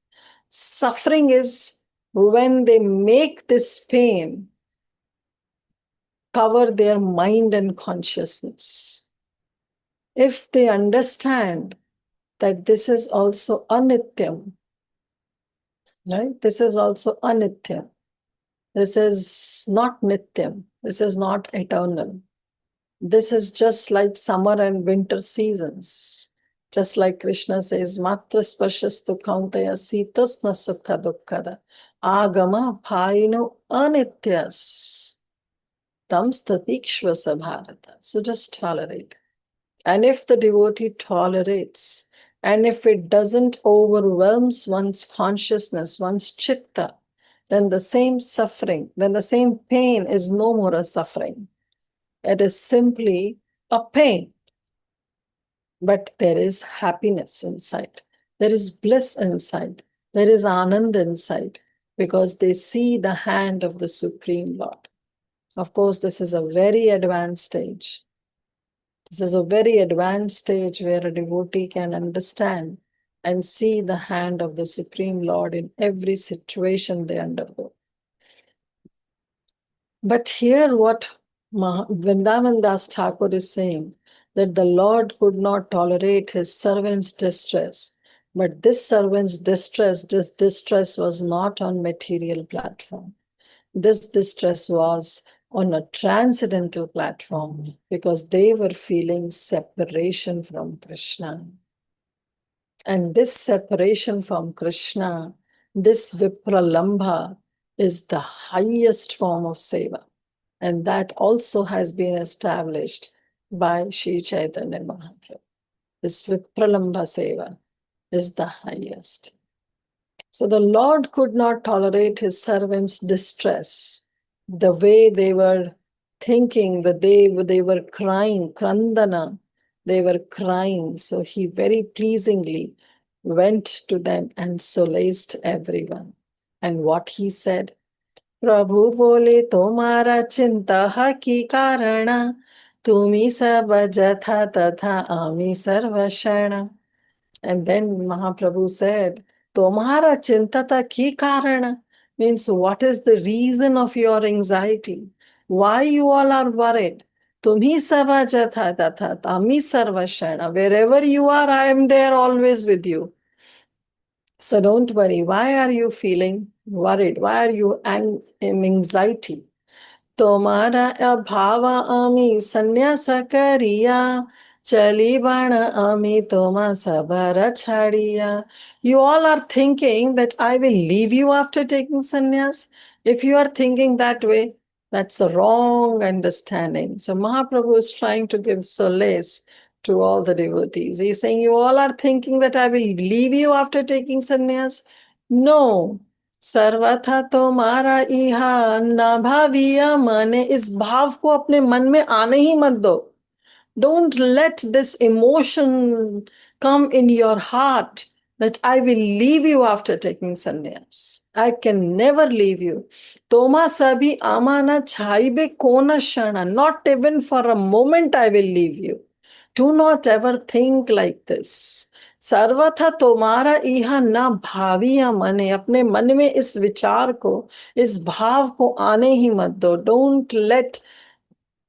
Suffering is when they make this pain cover their mind and consciousness. If they understand that this is also anityam, right? This is also anityam. This is not nityam. This is not eternal. This is just like summer and winter seasons. Just like Krishna says, Matra sparshastu kauntaya sitasna sukha dukkhada agama bhayino anityas tam statikshvasa bharata. So just tolerate. And if the devotee tolerates, and if it doesn't overwhelms one's consciousness, one's chitta, then the same suffering, then the same pain is no more a suffering. It is simply a pain. But there is happiness inside. There is bliss inside. There is anand inside, because they see the hand of the Supreme Lord. Of course, this is a very advanced stage. This is a very advanced stage where a devotee can understand and see the hand of the Supreme Lord in every situation they undergo. But here what Vrindavan Das Thakur is saying, that the Lord could not tolerate his servant's distress. But this servant's distress was not on material platform. This distress was on a transcendental platform, because they were feeling separation from Krishna. And this separation from Krishna, this vipralambha, is the highest form of seva. And that also has been established by Sri Chaitanya Mahaprabhu. This vipralambha seva is the highest. So the Lord could not tolerate his servants' distress, the way they were thinking, that they were crying, krandana, they were crying. So he very pleasingly went to them and solaced everyone. And what he said, प्रभु बोले तुम्हारा चिंता की कारण, तुम्ही सब जथा तथा आमी सर्वशरण. And then Mahaprabhu said, Tomhara chintata ki karana, means what is the reason of your anxiety? Why you all are worried? Tumhi sava jatha tatha tami sarvashana. Wherever you are, I am there always with you. So don't worry. Why are you feeling worried? Why are you in anxiety? तुम्हारा अभाव आमी संन्यास करिया, चली बण आमी तोमा सबर छाड़िया. You all are thinking that I will leave you after taking sannyas. If you are thinking that way, that's a wrong understanding. So Mahaprabhu is trying to give solace to all the devotees. He's saying, you all are thinking that I will leave you after taking sannyas. No, सर्वथा तो मारा इहा ना भाविया माने. इस भाव को अपने मन में आने ही मत दो. Don't let this emotion come in your heart that I will leave you after taking sannyas. I can never leave you. Toma sabhi amana chaibe kona shana. Not even for a moment I will leave you. Do not ever think like this. सर्वथा तुम्हारा इहा ना भाविया मने. अपने मन में इस विचार को, इस भाव को आने ही मत दो. Don't let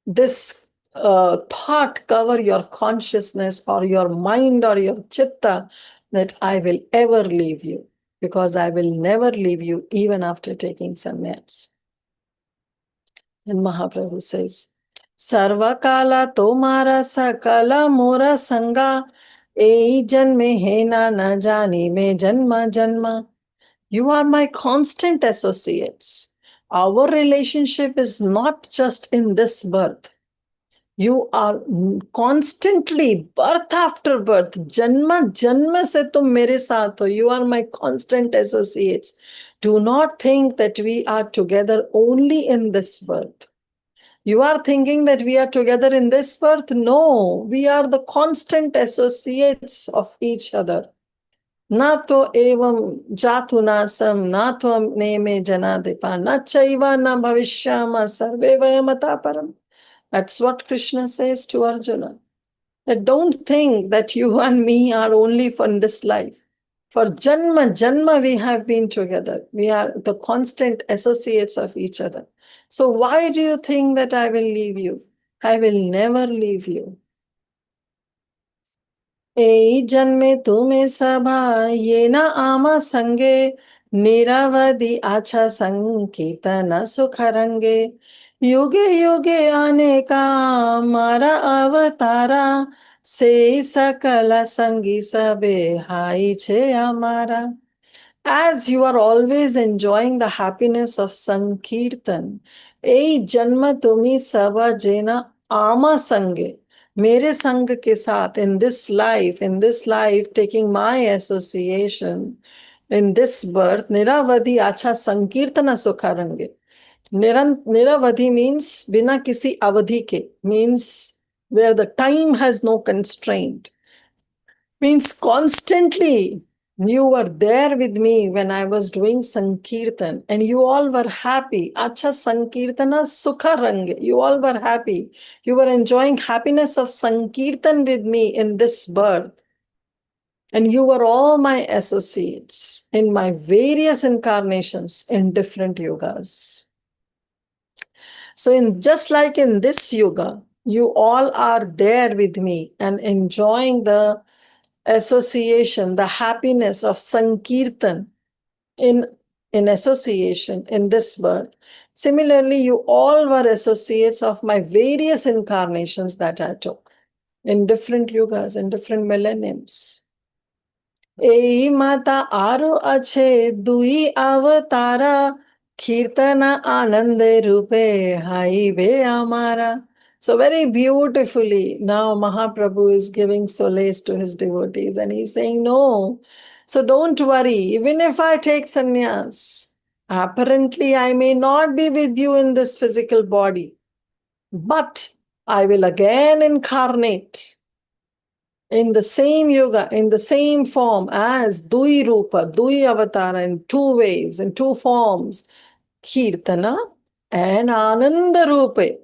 this thought cover your consciousness or your mind or your chitta that I will ever leave you, because I will never leave you even after taking sannyas. And Mahaprabhu says, Sarvakala tomara sakala mora sanga, ei janme hena na jani me janma janma. You are my constant associates. Our relationship is not just in this birth. You are constantly, birth after birth, janma janma se tum mere saath ho. You are my constant associates. Do not think that we are together only in this birth. You are thinking that we are together in this birth? No, we are the constant associates of each other. Na to evam jatu nasam, na to neme janadipa, na chaiva na bhavishyama sarve vayamata param. That's what Krishna says to Arjuna. That don't think that you and me are only for this life. For janma, janma we have been together. We are the constant associates of each other. So why do you think that I will leave you? I will never leave you. ए जन्मे तुम्हें सभा ये न आमा संगे, निरवधि आछा संकीर्तन सुख रंगे. युगे युगे आने का मारा अवतारा, से सकल संगी सबे हाई छे हमारा. As you are always enjoying the happiness of Sankirtan, ei janma tumi sava jena ama sange. Mere sang ke saath, in this life, taking my association, in this birth, niravadhi acha sankirtana sukharange. Niravadhi means bina kisi avadhi ke, means where the time has no constraint. Means constantly you were there with me when I was doing Sankirtan and you all were happy. Acha Sankirtana Sukha Rang. You all were happy. You were enjoying happiness of Sankirtan with me in this birth. And you were all my associates in my various incarnations in different yugas. So just like in this yuga, you all are there with me and enjoying the association, the happiness of Sankirtan in association in this birth. Similarly, you all were associates of my various incarnations that I took in different yugas, in different millenniums. Ei mata aro ache dui avatara, kirtana anande rupe haive amara. So very beautifully, now Mahaprabhu is giving solace to his devotees and he's saying, no, so don't worry, even if I take sannyas, apparently I may not be with you in this physical body, but I will again incarnate in the same yoga, in the same form as Dui Rupa, Dui Avatara, in two ways, in two forms. Kirtana and Ananda Rupe.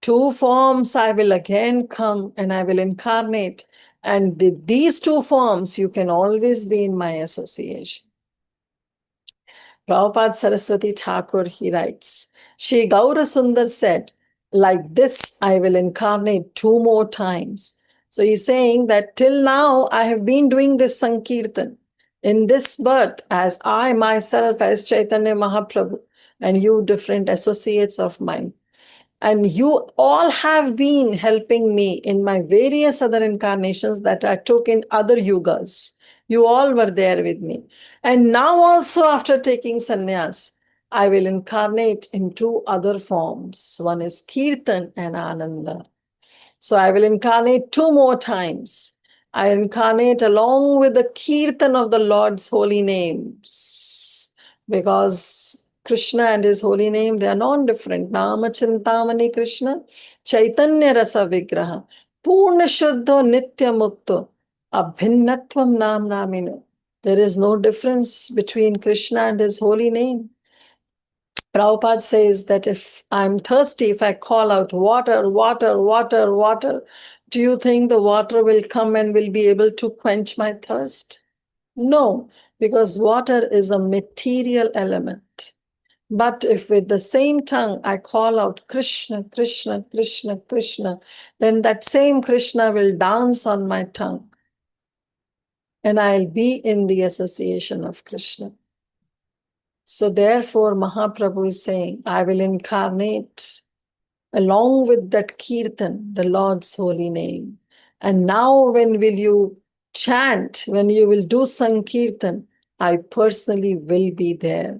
Two forms I will again come and I will incarnate. And these two forms, you can always be in my association. Prabhupada Saraswati Thakur, he writes, Shri Gaura Sundar said, like this, I will incarnate 2 more times. So he's saying that till now, I have been doing this Sankirtan in this birth as I myself, as Chaitanya Mahaprabhu, and you different associates of mine. And you all have been helping me in my various other incarnations that I took in other yugas. You all were there with me. And now, also, after taking sannyas, I will incarnate in 2 other forms. One is Kirtan and Ananda. So I will incarnate 2 more times. I incarnate along with the Kirtan of the Lord's holy names. Because Krishna and his holy name, they are non-different. Nama Chintamani Krishna, Chaitanya Rasa Vigraha, Purna Shuddha Nitya Mukta, Abhinnatvam Nam Namino. There is no difference between Krishna and his holy name. Prabhupada says that if I'm thirsty, if I call out water, water, water, water, do you think the water will come and will be able to quench my thirst? No, because water is a material element. But if with the same tongue I call out Krishna, Krishna, Krishna, Krishna, then that same Krishna will dance on my tongue. And I'll be in the association of Krishna. So therefore, Mahaprabhu is saying, I will incarnate along with that Kirtan, the Lord's holy name. And now when will you chant, when you will do Sankirtan, I personally will be there.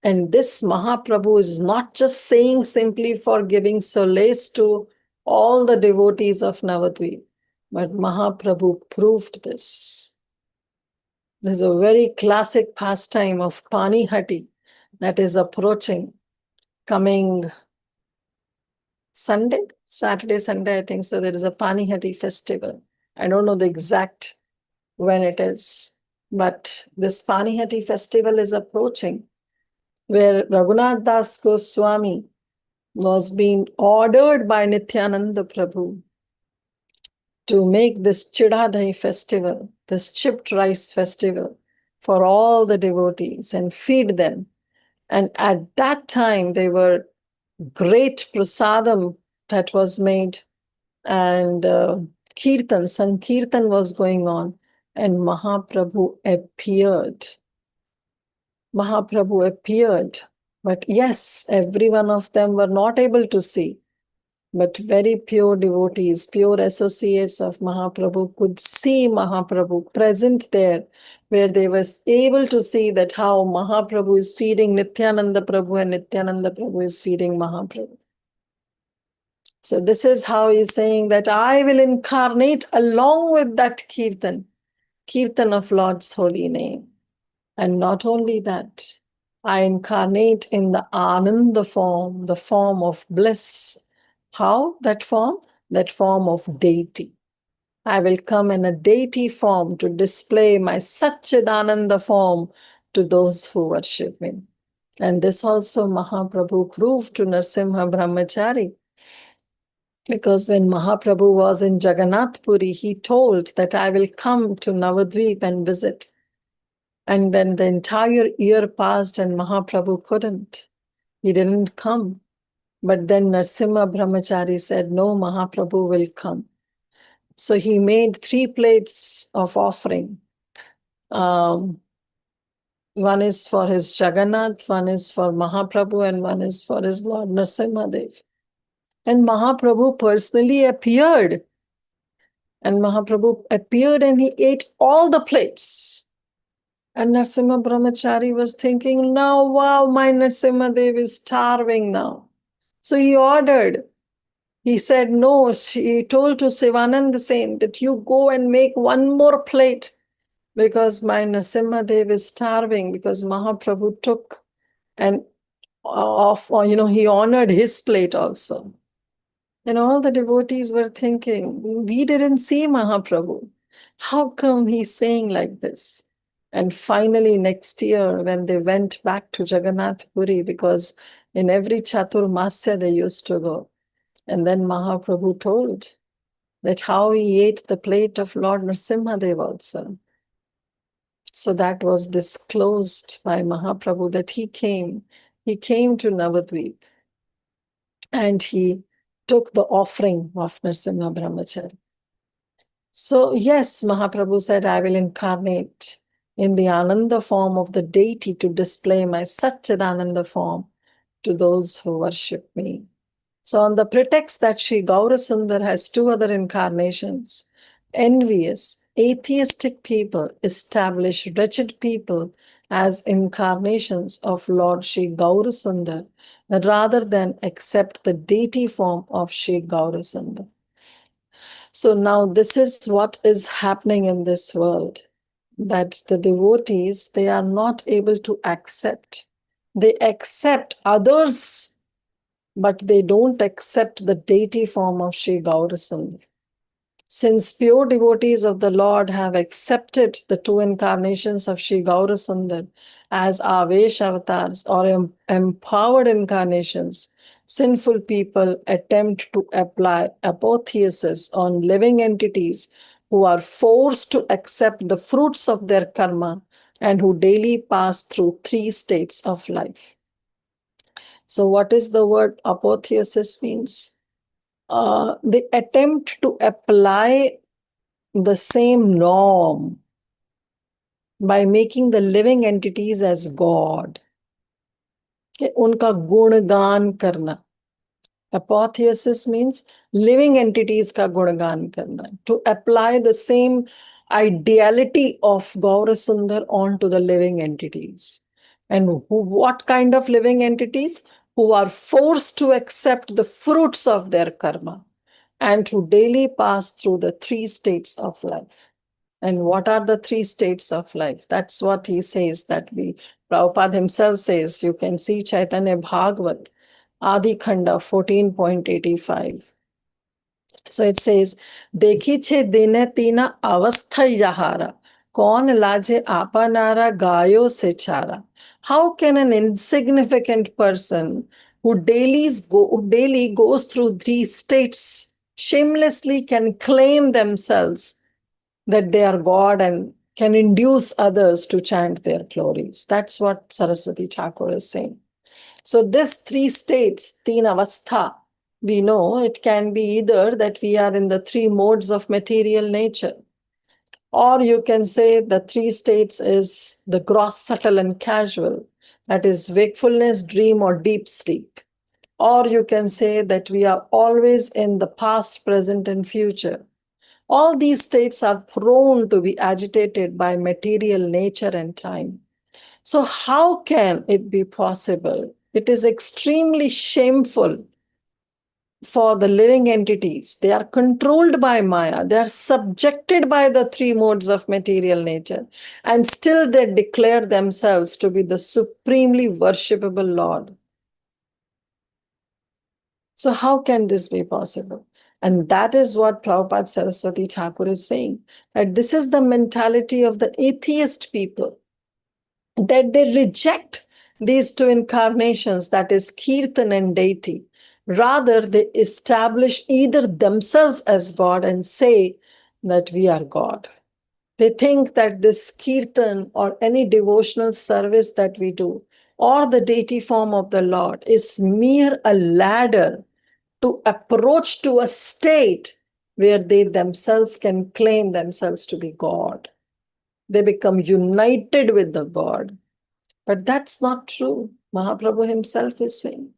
And this Mahaprabhu is not just saying simply for giving solace to all the devotees of Navadvip, but Mahaprabhu proved this. There's a very classic pastime of Panihati that is approaching, coming Saturday, Sunday, I think. So there is a Panihati festival. I don't know the exact when it is, but this Panihati festival is approaching, where Raghunath Das Goswami was being ordered by Nityananda Prabhu to make this Chidadai festival, this chipped rice festival, for all the devotees and feed them. And at that time, there were great prasadam that was made, and Kirtan, Sankirtan was going on, and Mahaprabhu appeared. Mahaprabhu appeared. But yes, every one of them were not able to see. But very pure devotees, pure associates of Mahaprabhu could see Mahaprabhu present there, where they were able to see that how Mahaprabhu is feeding Nityananda Prabhu and Nityananda Prabhu is feeding Mahaprabhu. So this is how he's saying that I will incarnate along with that Kirtan, Kirtan of Lord's holy name. And not only that, I incarnate in the Ananda form, the form of bliss. How? That form? That form of deity. I will come in a deity form to display my Satchidananda form to those who worship me. And this also Mahaprabhu proved to Narsimha Brahmachari. Because when Mahaprabhu was in Jagannath Puri, he told that I will come to Navadvip and visit. And then the entire year passed and Mahaprabhu couldn't. He didn't come. But then Narsimha Brahmachari said, no, Mahaprabhu will come. So he made 3 plates of offering. One is for his Jagannath, one is for Mahaprabhu, and one is for his Lord Narsimhadev. And Mahaprabhu personally appeared. And Mahaprabhu appeared and he ate all the plates. And Narsimha Brahmachari was thinking, now, wow, my Narsimhadev is starving now. So he ordered. He said, no, he told to Sivananda Sen that you go and make 1 more plate because my Narsimhadev is starving, because Mahaprabhu took and he honored his plate also. And all the devotees were thinking, we didn't see Mahaprabhu. How come he's saying like this? And finally, next year, when they went back to Jagannath Puri, because in every Chaturmasya they used to go, and then Mahaprabhu told that how he ate the plate of Lord Nrsimhadev also. So that was disclosed by Mahaprabhu that he came to Navadvip and he took the offering of Nrsimha Brahmachari. So yes, Mahaprabhu said, I will incarnate in the Ananda form of the deity to display my Satchidananda form to those who worship me. So on the pretext that Sri Gaurasundar has two other incarnations, envious, atheistic people establish wretched people as incarnations of Lord Sri Gaurasundar rather than accept the deity form of Sri Gaurasundar. So now this is what is happening in this world, that the devotees, they are not able to accept. They accept others, but they don't accept the deity form of Sri Gaurasundar. Since pure devotees of the Lord have accepted the two incarnations of Sri Gaurasundar as Avesh avatars or empowered incarnations, sinful people attempt to apply apotheosis on living entities who are forced to accept the fruits of their karma and who daily pass through three states of life. So what is the word apotheosis means? The attempt to apply the same norm by making the living entities as God. उनका गुणगान करना. Apotheosis means living entities ka gungan karna. To apply the same ideality of Gaurasundar onto the living entities. And what kind of living entities? Who are forced to accept the fruits of their karma and who daily pass through the three states of life. And what are the three states of life? That's what he says, that Prabhupada himself says. You can see Caitanya Bhagavata, Adi Khanda 14.85. So it says, Dekhiche dine tina avastha yahara, kaun laje apanara gayo se chara. How can an insignificant person who daily goes through these states shamelessly can claim themselves that they are God and can induce others to chant their glories? That's what Saraswati Thakur is saying. So this three states, teen avastha, we know it can be either that we are in the three modes of material nature, or you can say the three states is the gross, subtle, and casual. That is wakefulness, dream, or deep sleep. Or you can say that we are always in the past, present, and future. All these states are prone to be agitated by material nature and time. So how can it be possible? It is extremely shameful for the living entities. They are controlled by Maya. They are subjected by the three modes of material nature. And still they declare themselves to be the supremely worshipable Lord. So how can this be possible? And that is what Prabhupada Saraswati Thakur is saying, that this is the mentality of the atheist people, that they reject these two incarnations, that is Kirtan and deity. Rather, they establish either themselves as God and say that we are God. They think that this Kirtan or any devotional service that we do, or the deity form of the Lord, is mere a ladder to approach to a state where they themselves can claim themselves to be God. They become united with the God. But that's not true. Mahaprabhu himself is saying.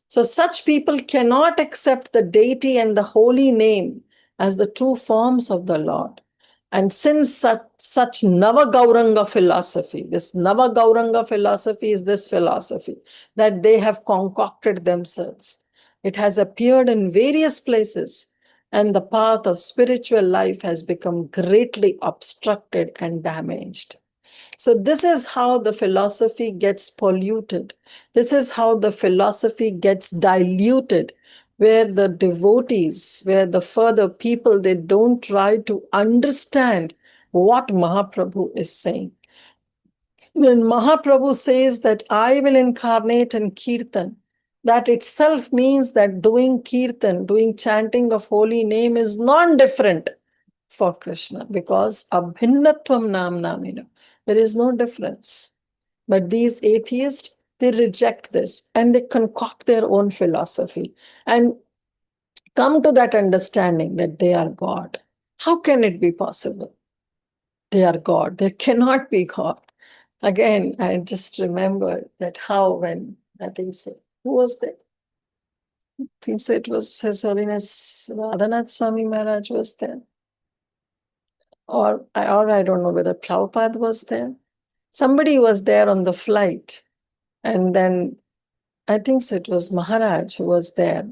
So such people cannot accept the deity and the holy name as the two forms of the Lord. And since such Navagauranga philosophy, this Navagauranga philosophy is this philosophy that they have concocted themselves. It has appeared in various places, and the path of spiritual life has become greatly obstructed and damaged. So this is how the philosophy gets polluted. This is how the philosophy gets diluted, where the devotees, where the further people, they don't try to understand what Mahaprabhu is saying. When Mahaprabhu says that I will incarnate in Kirtan, that itself means that doing Kirtan, doing chanting of holy name is non-different for Krishna, because abhinnatvam namina, there is no difference. But these atheists, they reject this and they concoct their own philosophy and come to that understanding that they are God. How can it be possible? They are God. There cannot be God. Again, I just remember that how when, I think so, who was there? I think so it was His Holiness Radhanath Swami Maharaj was there. Or I don't know whether Prabhupada was there. Somebody was there on the flight. And then I think so it was Maharaj who was there.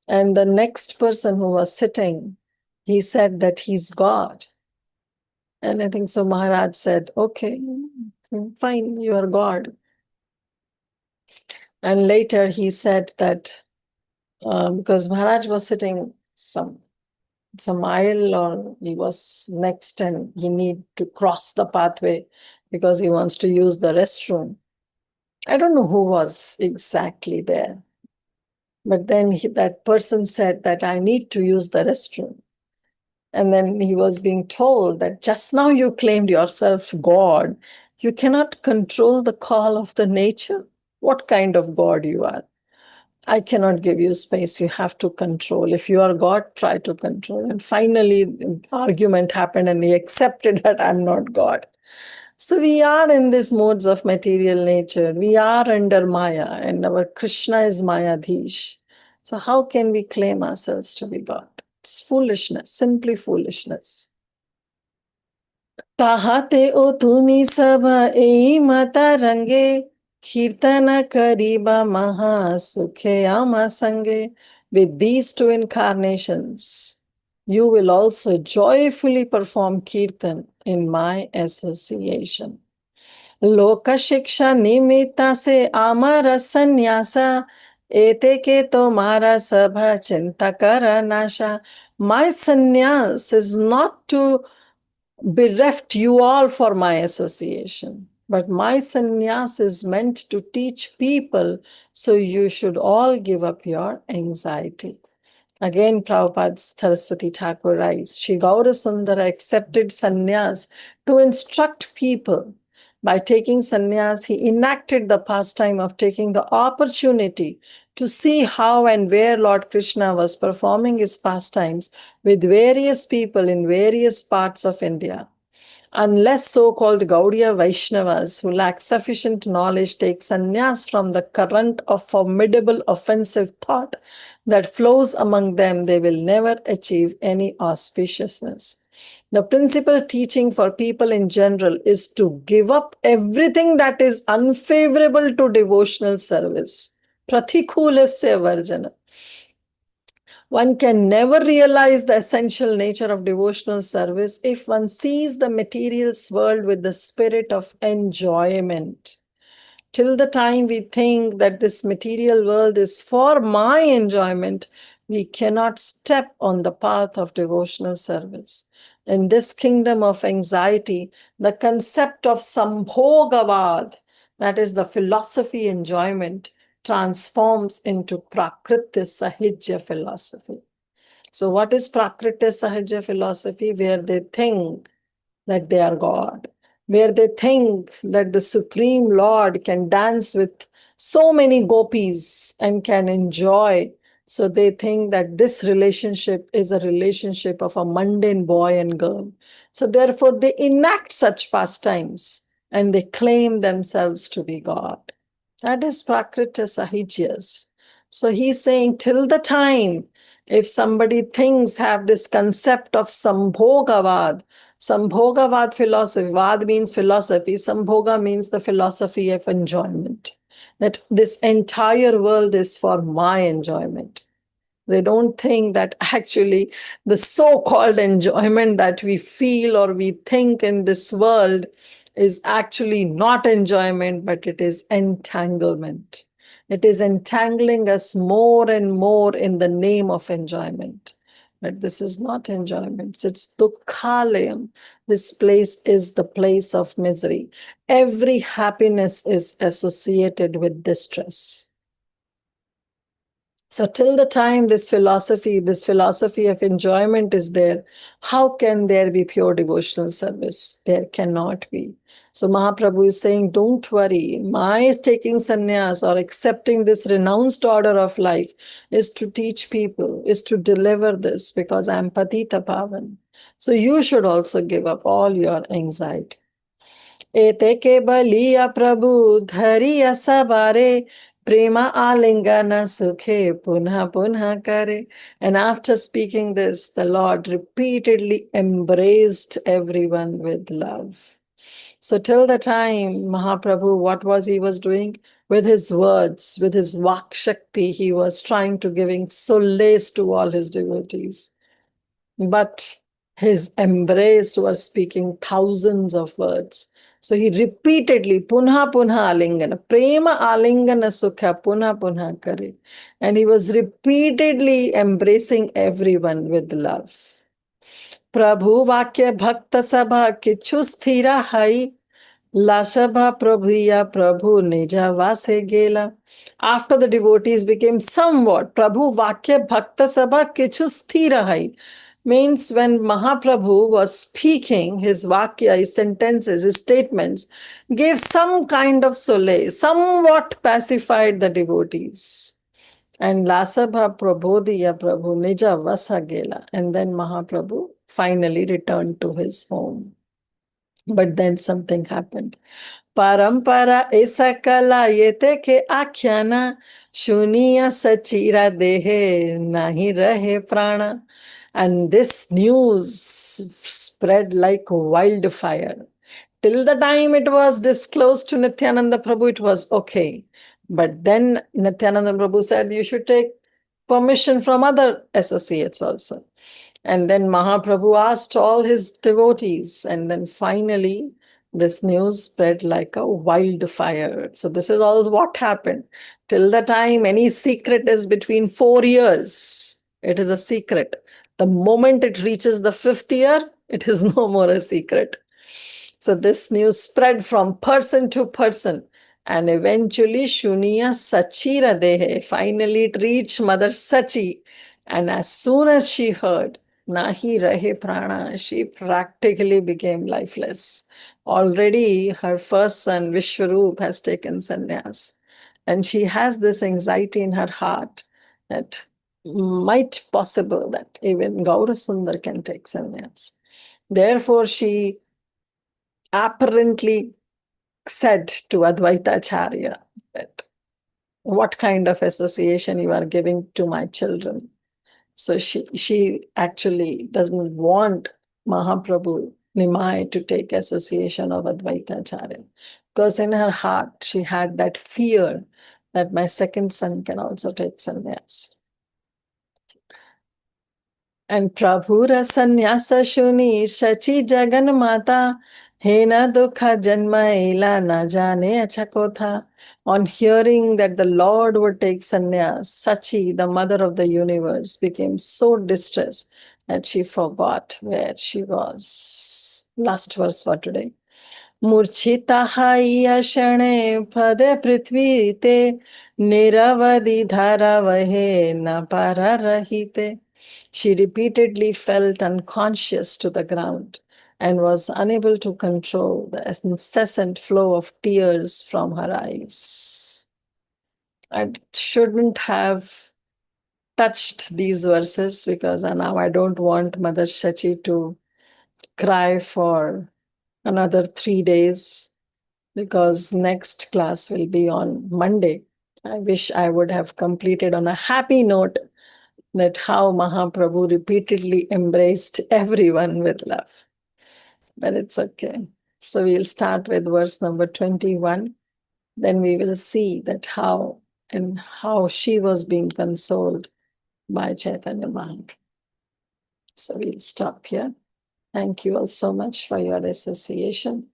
And the next person who was sitting, he said that he's God. And I think so Maharaj said, okay, fine, you are God. And later he said that because Maharaj was sitting some aisle, or he was next and he need to cross the pathway because he wants to use the restroom. I don't know who was exactly there. But then that person said that I need to use the restroom. And then he was being told that just now you claimed yourself God. You cannot control the call of the nature. What kind of God you are? I cannot give you space. You have to control. If you are God, try to control. And finally, the argument happened and he accepted that I'm not God. So we are in these modes of material nature. We are under Maya, and our Krishna is Mayadhish. So how can we claim ourselves to be God? It's foolishness, simply foolishness. Tahate o tumi sabha ei mata range kirtana kariba maha sukhe ama sange. With these two incarnations, you will also joyfully perform kirtan in my association. लोक शिक्षा निमित्ता से आमर संन्यासा एते के तुम्हारा सभा चिंता कर नाशा. My sannyas is not to bereft you all for my association, but my sannyas is meant to teach people, so you should all give up your anxiety. Again, Prabhupada Saraswati Thakur writes, Shri Gaura Sundara accepted sannyas to instruct people. By taking sannyas, he enacted the pastime of taking the opportunity to see how and where Lord Krishna was performing his pastimes with various people in various parts of India. Unless so-called Gaudiya Vaishnavas who lack sufficient knowledge take sannyas from the current of formidable offensive thought that flows among them, they will never achieve any auspiciousness. The principal teaching for people in general is to give up everything that is unfavorable to devotional service. Pratikulasya varjana. One can never realize the essential nature of devotional service if one sees the material world with the spirit of enjoyment. Till the time we think that this material world is for my enjoyment, we cannot step on the path of devotional service. In this kingdom of anxiety, the concept of sambhogavad, that is the philosophy enjoyment, transforms into prakriti sahajya philosophy. So what is prakriti sahajya philosophy? Where they think that they are God, where they think that the Supreme Lord can dance with so many gopis and can enjoy. So they think that this relationship is a relationship of a mundane boy and girl. So therefore they enact such pastimes and they claim themselves to be God. That is Prakriti Sahijyas. So he's saying till the time if somebody thinks have this concept of Sambhogavad philosophy, Vad means philosophy, Sambhoga means the philosophy of enjoyment, that this entire world is for my enjoyment. They don't think that actually the so-called enjoyment that we feel or we think in this world is actually not enjoyment, but it is entanglement. It is entangling us more and more in the name of enjoyment. But this is not enjoyment, it's dukkhalayam. This place is the place of misery. Every happiness is associated with distress. So till the time this philosophy of enjoyment is there, how can there be pure devotional service? There cannot be. So Mahaprabhu is saying, don't worry, my taking sannyas or accepting this renounced order of life is to teach people, is to deliver this, because I am patita pavan. So you should also give up all your anxiety. एते के बलिया प्रभु धरिया सवारे prema alingana sukhe punha punha kare. And after speaking this, the Lord repeatedly embraced everyone with love. So till the time Mahaprabhu, what he was doing? With his words, with his Vak Shakti, he was trying to giving solace to all his devotees. But his embrace was speaking thousands of words. So he repeatedly, punha punha alingana, prema alingana sukha, punha punha kare. And he was repeatedly embracing everyone with love. Prabhu vakya bhakta sabha kichu sthira hai, Lashabha Prabhuya Prabhu Nija Vase Gela. After the devotees became somewhat, Prabhu Vakya Bhakta Sabha Kichu Sthira Hai. Means when Mahaprabhu was speaking, his Vakya, his sentences, his statements, gave some kind of solace, somewhat pacified the devotees. And Lasabha Prabodhiya Prabhu Nija Vasa Gela. And then Mahaprabhu finally returned to his home. But then something happened. Parampara esa kala yete ke akhyana shuniya sachira dehe nahi rahe prana. And this news spread like wildfire. Till the time it was disclosed to Nityananda Prabhu, it was okay. But then Nityananda Prabhu said, you should take permission from other associates also. And then Mahaprabhu asked all his devotees, and then finally this news spread like a wildfire. So this is all what happened. Till the time any secret is between 4 years, it is a secret. The moment it reaches the 5th year, it is no more a secret. So this news spread from person to person, and eventually Shuniya Sachira Dehe. Finally it reached Mother Sachi. And as soon as she heard, Nahi Rahe Prana, she practically became lifeless. Already her first son, Vishwarup, has taken sannyas. And she has this anxiety in her heart that might possible that even Gaura Sundar can take sannyas. Therefore, she apparently said to Advaita Acharya that what kind of association you are giving to my children. So she actually doesn't want Mahaprabhu Nimai to take association of Advaita Acharya, because in her heart she had that fear that my second son can also take sannyas. And Prabhura sannyasa shuni shachi jagan mata hena dukha janma ila na jane achakotha. On hearing that the Lord would take sannyas, Sachi, the mother of the universe, became so distressed that she forgot where she was. Last verse for today. मूर्छिताहाय क्षणे पदे पृथ्वी ते निरवधि धारा वहे न पाररहिते. She repeatedly felt unconscious to the ground and was unable to control the incessant flow of tears from her eyes. I shouldn't have touched these verses because now I don't want Mother Shachi to cry for another 3 days, because next class will be on Monday. I wish I would have completed on a happy note that how Mahaprabhu repeatedly embraced everyone with love. But it's okay. So we'll start with verse number 21. Then we will see that how she was being consoled by Caitanya Mahaprabhu. So we'll stop here. Thank you all so much for your association.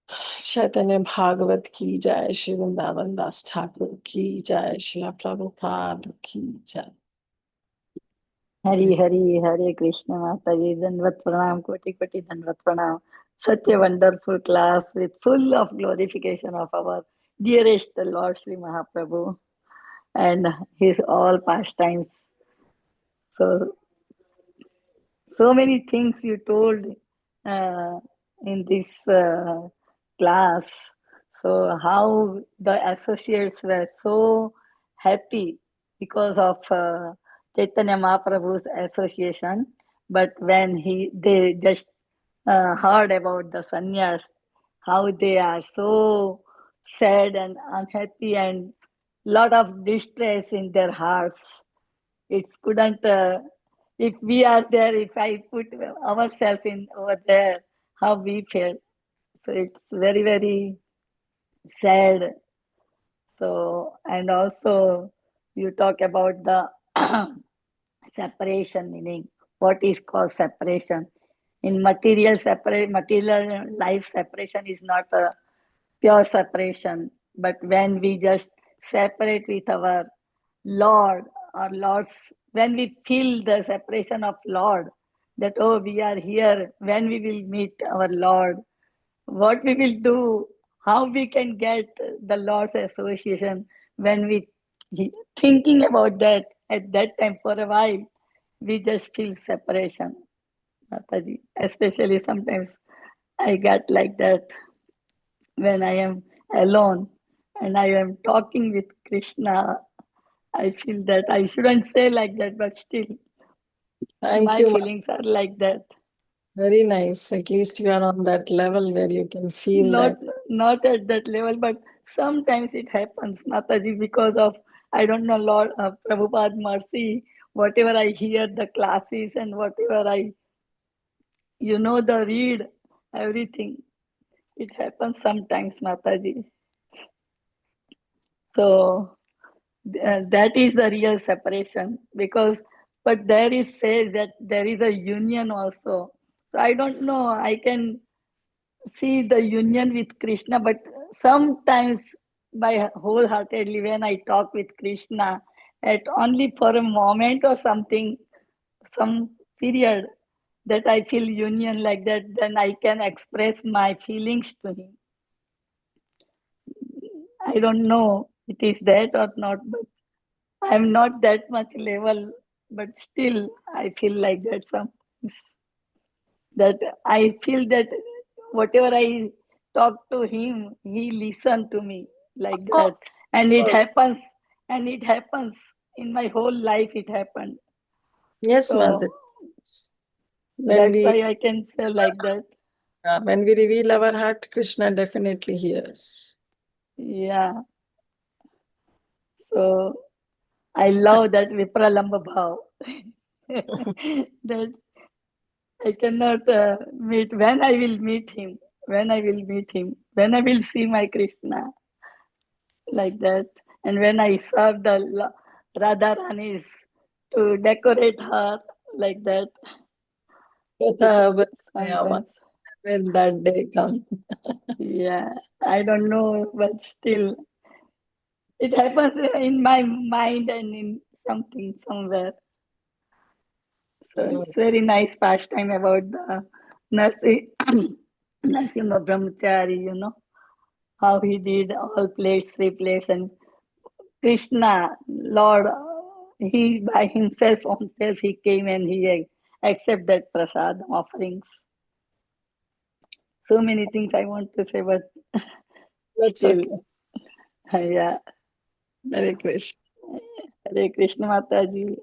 Caitanya Bhagavat ki jai, Shri Vrindavan Das Thakur ki jai, Srila Prabhupada ki jai. Hari Hari Hare Krishna Mataji, Danvat Pranam, Koti Koti Danvat Pranam. Such a wonderful class with full of glorification of our dearest Lord Sri Mahaprabhu and his all pastimes. So, so many things you told uh, in this class. So, how the associates were so happy because of Chaitanya Mahaprabhu's association. But when they just heard about the sannyas, how they are so sad and unhappy and lot of distress in their hearts. It couldn't, if we are there, if I put ourselves in over there, how we feel. So it's very, very sad. So, and also you talk about the separation, meaning what is called separation. In material life separation is not a pure separation, but when we just separate with our Lord or Lord's, when we feel the separation of Lord, that oh, we are here, when we will meet our Lord, what we will do, how we can get the Lord's association, when we thinking about that at that time for a while, we just feel separation. Mataji. Especially sometimes I get like that when I am alone and I am talking with Krishna. I feel that I shouldn't say like that, but still, Thank my you. feelings are like that. Very nice. At least you are on that level where you can feel Not that. not at that level, but sometimes it happens, Mataji, because of I don't know, Lord Prabhupada mercy. Whatever I hear the classes and whatever I the read everything. It happens sometimes, Mataji. So that is the real separation because but there is says that there is a union also. So I don't know, I can see the union with Krishna, but sometimes by wholeheartedly when I talk with Krishna at only for a moment or something, some period that I feel union like that, then I can express my feelings to him. I don't know it is that or not, but I'm not that much level, but still I feel like that some that I feel that whatever I talk to him, he listen to me like Of that. course. And Of it course. happens and it happens in my whole life it happened. Yes, Mother. So When that's we why I can say like that. when we reveal our heart, Krishna definitely hears. Yeah. So I love that Vipralamba Bhav. That I cannot meet when I will meet him, when I will meet him, when I will see my Krishna like that, and when I serve the Radha Ranis to decorate her like that. It Yatha Yama, sometimes, when that day comes. yeah, I don't know, but still, it happens in my mind and in something somewhere. So it's very nice pastime about the nursing. Narsimha Brahmachari, how he did all plates, three plates, and Krishna, Lord, he by himself he came and he accept that prasad offerings. So many things I want to say, but That's still, okay. yeah. Hare Krishna. Hare Krishna Mataji,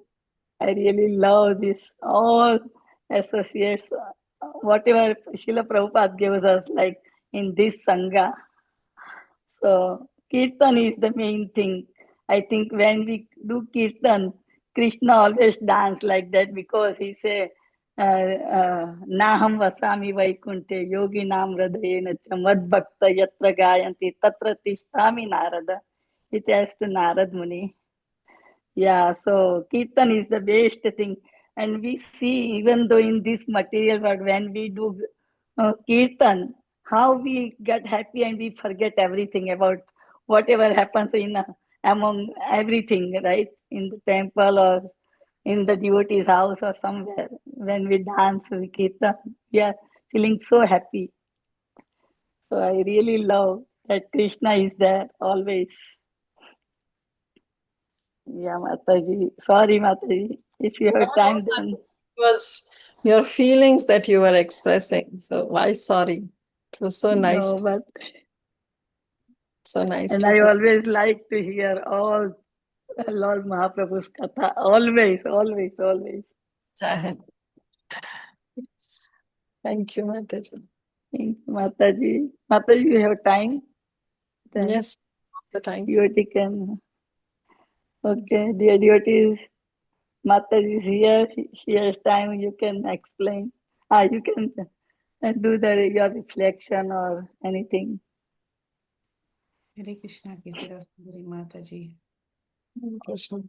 I really love this. All associates, whatever Srila Prabhupada gives us, like in this Sangha, so kirtan is the main thing. I think when we do kirtan, Krishna always dance like that because he say, "Naham vasami vaikunte yogi nam hridayena cha mad bhakta yatra gayanti tatra tishtami narada." It has to Narad Muni. Yeah, so kirtan is the best thing. And we see, even though in this material world, when we do kirtan, how we get happy and we forget everything about whatever happens in among everything, right? In the temple or in the devotee's house or somewhere. When we dance, we kirtan, we are feeling so happy. So I really love that Krishna is there always. Yeah, Mataji. Sorry, Mataji. If you No, have no, time, then it was your feelings that you were expressing. So why sorry? It was so nice, no, but so nice and to I hear. always like to hear all Lord Mahaprabhu's katha. Always, always, always. Jai. Yes. Thank you, Mataji. Thank you, Mataji. Mataji, you have time? Then Yes, all the time. devotee can. Yes. Okay, dear devotees, Mataji is here. She has time. You can explain. You can do your reflection or anything. Hare Krishna, Kirtida Sundari Mataji. Krishna.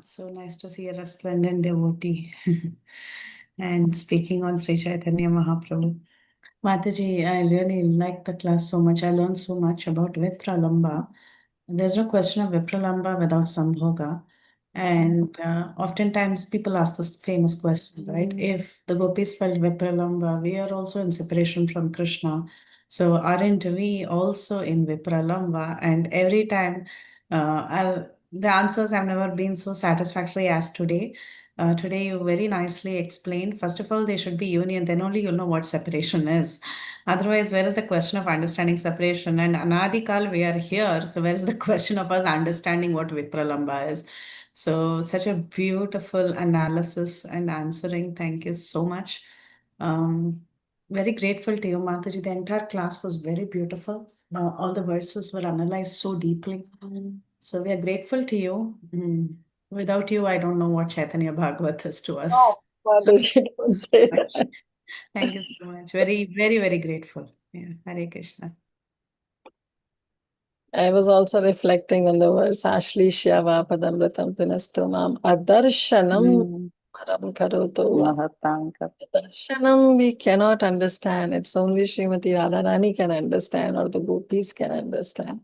So nice to see a resplendent devotee. And speaking on Sri Chaitanya Mahaprabhu. Mataji, I really like the class so much. I learned so much about Vipralamba. There's no question of Vipralamba without Sambhoga. And oftentimes people ask this famous question, right? If the gopis felt Vipralamba, we are also in separation from Krishna. So aren't we also in Vipralamba? And every time, the answers have never been so satisfactory as today. Today, you very nicely explained. First of all, there should be union, then only you'll know what separation is. Otherwise, where is the question of understanding separation? And Anadikal, we are here. So, where is the question of us understanding what Vipralamba is? So, such a beautiful analysis and answering. Thank you so much. Um, Very grateful to you, Mataji. The entire class was very beautiful. All the verses were analyzed so deeply. So, we are grateful to you. Without you, I don't know what Chaitanya Bhagavata is to No, us. So, Mataji, don't say much. that. Thank you so much. Very, very, very grateful. Yeah. Hare Krishna. I was also reflecting on the verse Ashli Shyava Padamritam Pinastumam Adarshanam Hmm. Param Karoto. Mahatanka. Darshanam we cannot understand. It's only Srimati Radharani can understand or the gopis can understand.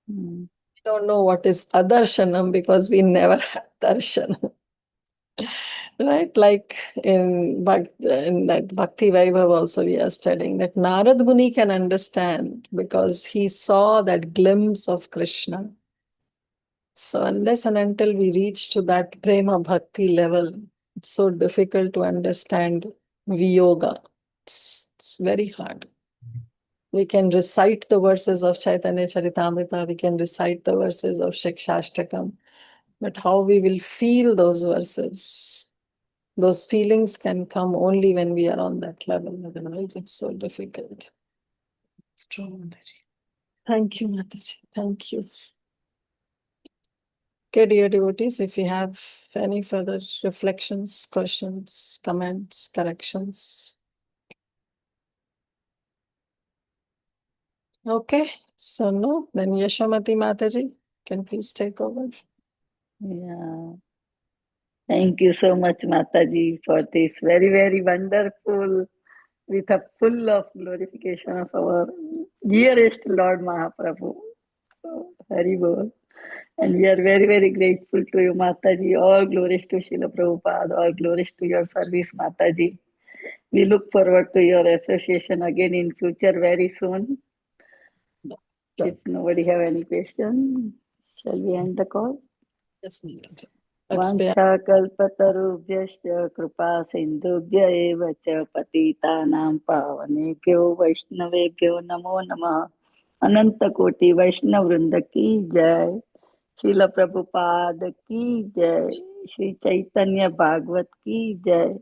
Hmm. We don't know what is Adarshanam because we never had darshanam. Right? Like in that Bhakti Vaibhav also we are studying that Narad Muni can understand because he saw that glimpse of Krishna. So unless and until we reach to that prema bhakti level, it's so difficult to understand Viyoga. It's very hard. We can recite the verses of Chaitanya Charitamrita, we can recite the verses of Shikshashtakam, but how we will feel those verses, those feelings can come only when we are on that level. Otherwise, it's so difficult. It's true, Mataji. Thank you, Mataji. Thank you. Okay, dear devotees, if you have any further reflections, questions, comments, corrections. Okay, so no, then Yashamati Mataji can please take over. Yeah. Thank you so much, Mataji, for this very, very wonderful, with a full of glorification of our dearest Lord Mahaprabhu. So, Hari Bol. And we are very, very grateful to you, Mataji. All glories to Srila Prabhupada. All glories to your service, Mataji. We look forward to your association again in future very soon. Sure. If nobody have any question, shall we end the call? Yes, Mataji. Let's be वाञ्छाकल्पतरुभ्यश्च कृपा सिन्धुभ्य एव च पतितानां पावनेभ्यो वैष्णवेभ्यो नमो नमः अनंत कोटि वैष्णव वृंद की जय श्रील प्रभुपाद की जय श्री चैतन्य भागवत की जय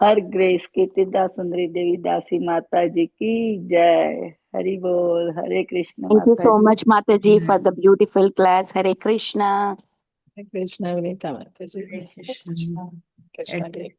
हर ग्रेस कीर्तिदा सुंदरी देवी दासी माता जी की जय हरि बोल हरे कृष्ण Thank you माता so ji much, Mataji, for the beautiful class. Hare Krishna. Krishna Vinita Mataji. Hare Krishna. Krishna dear. At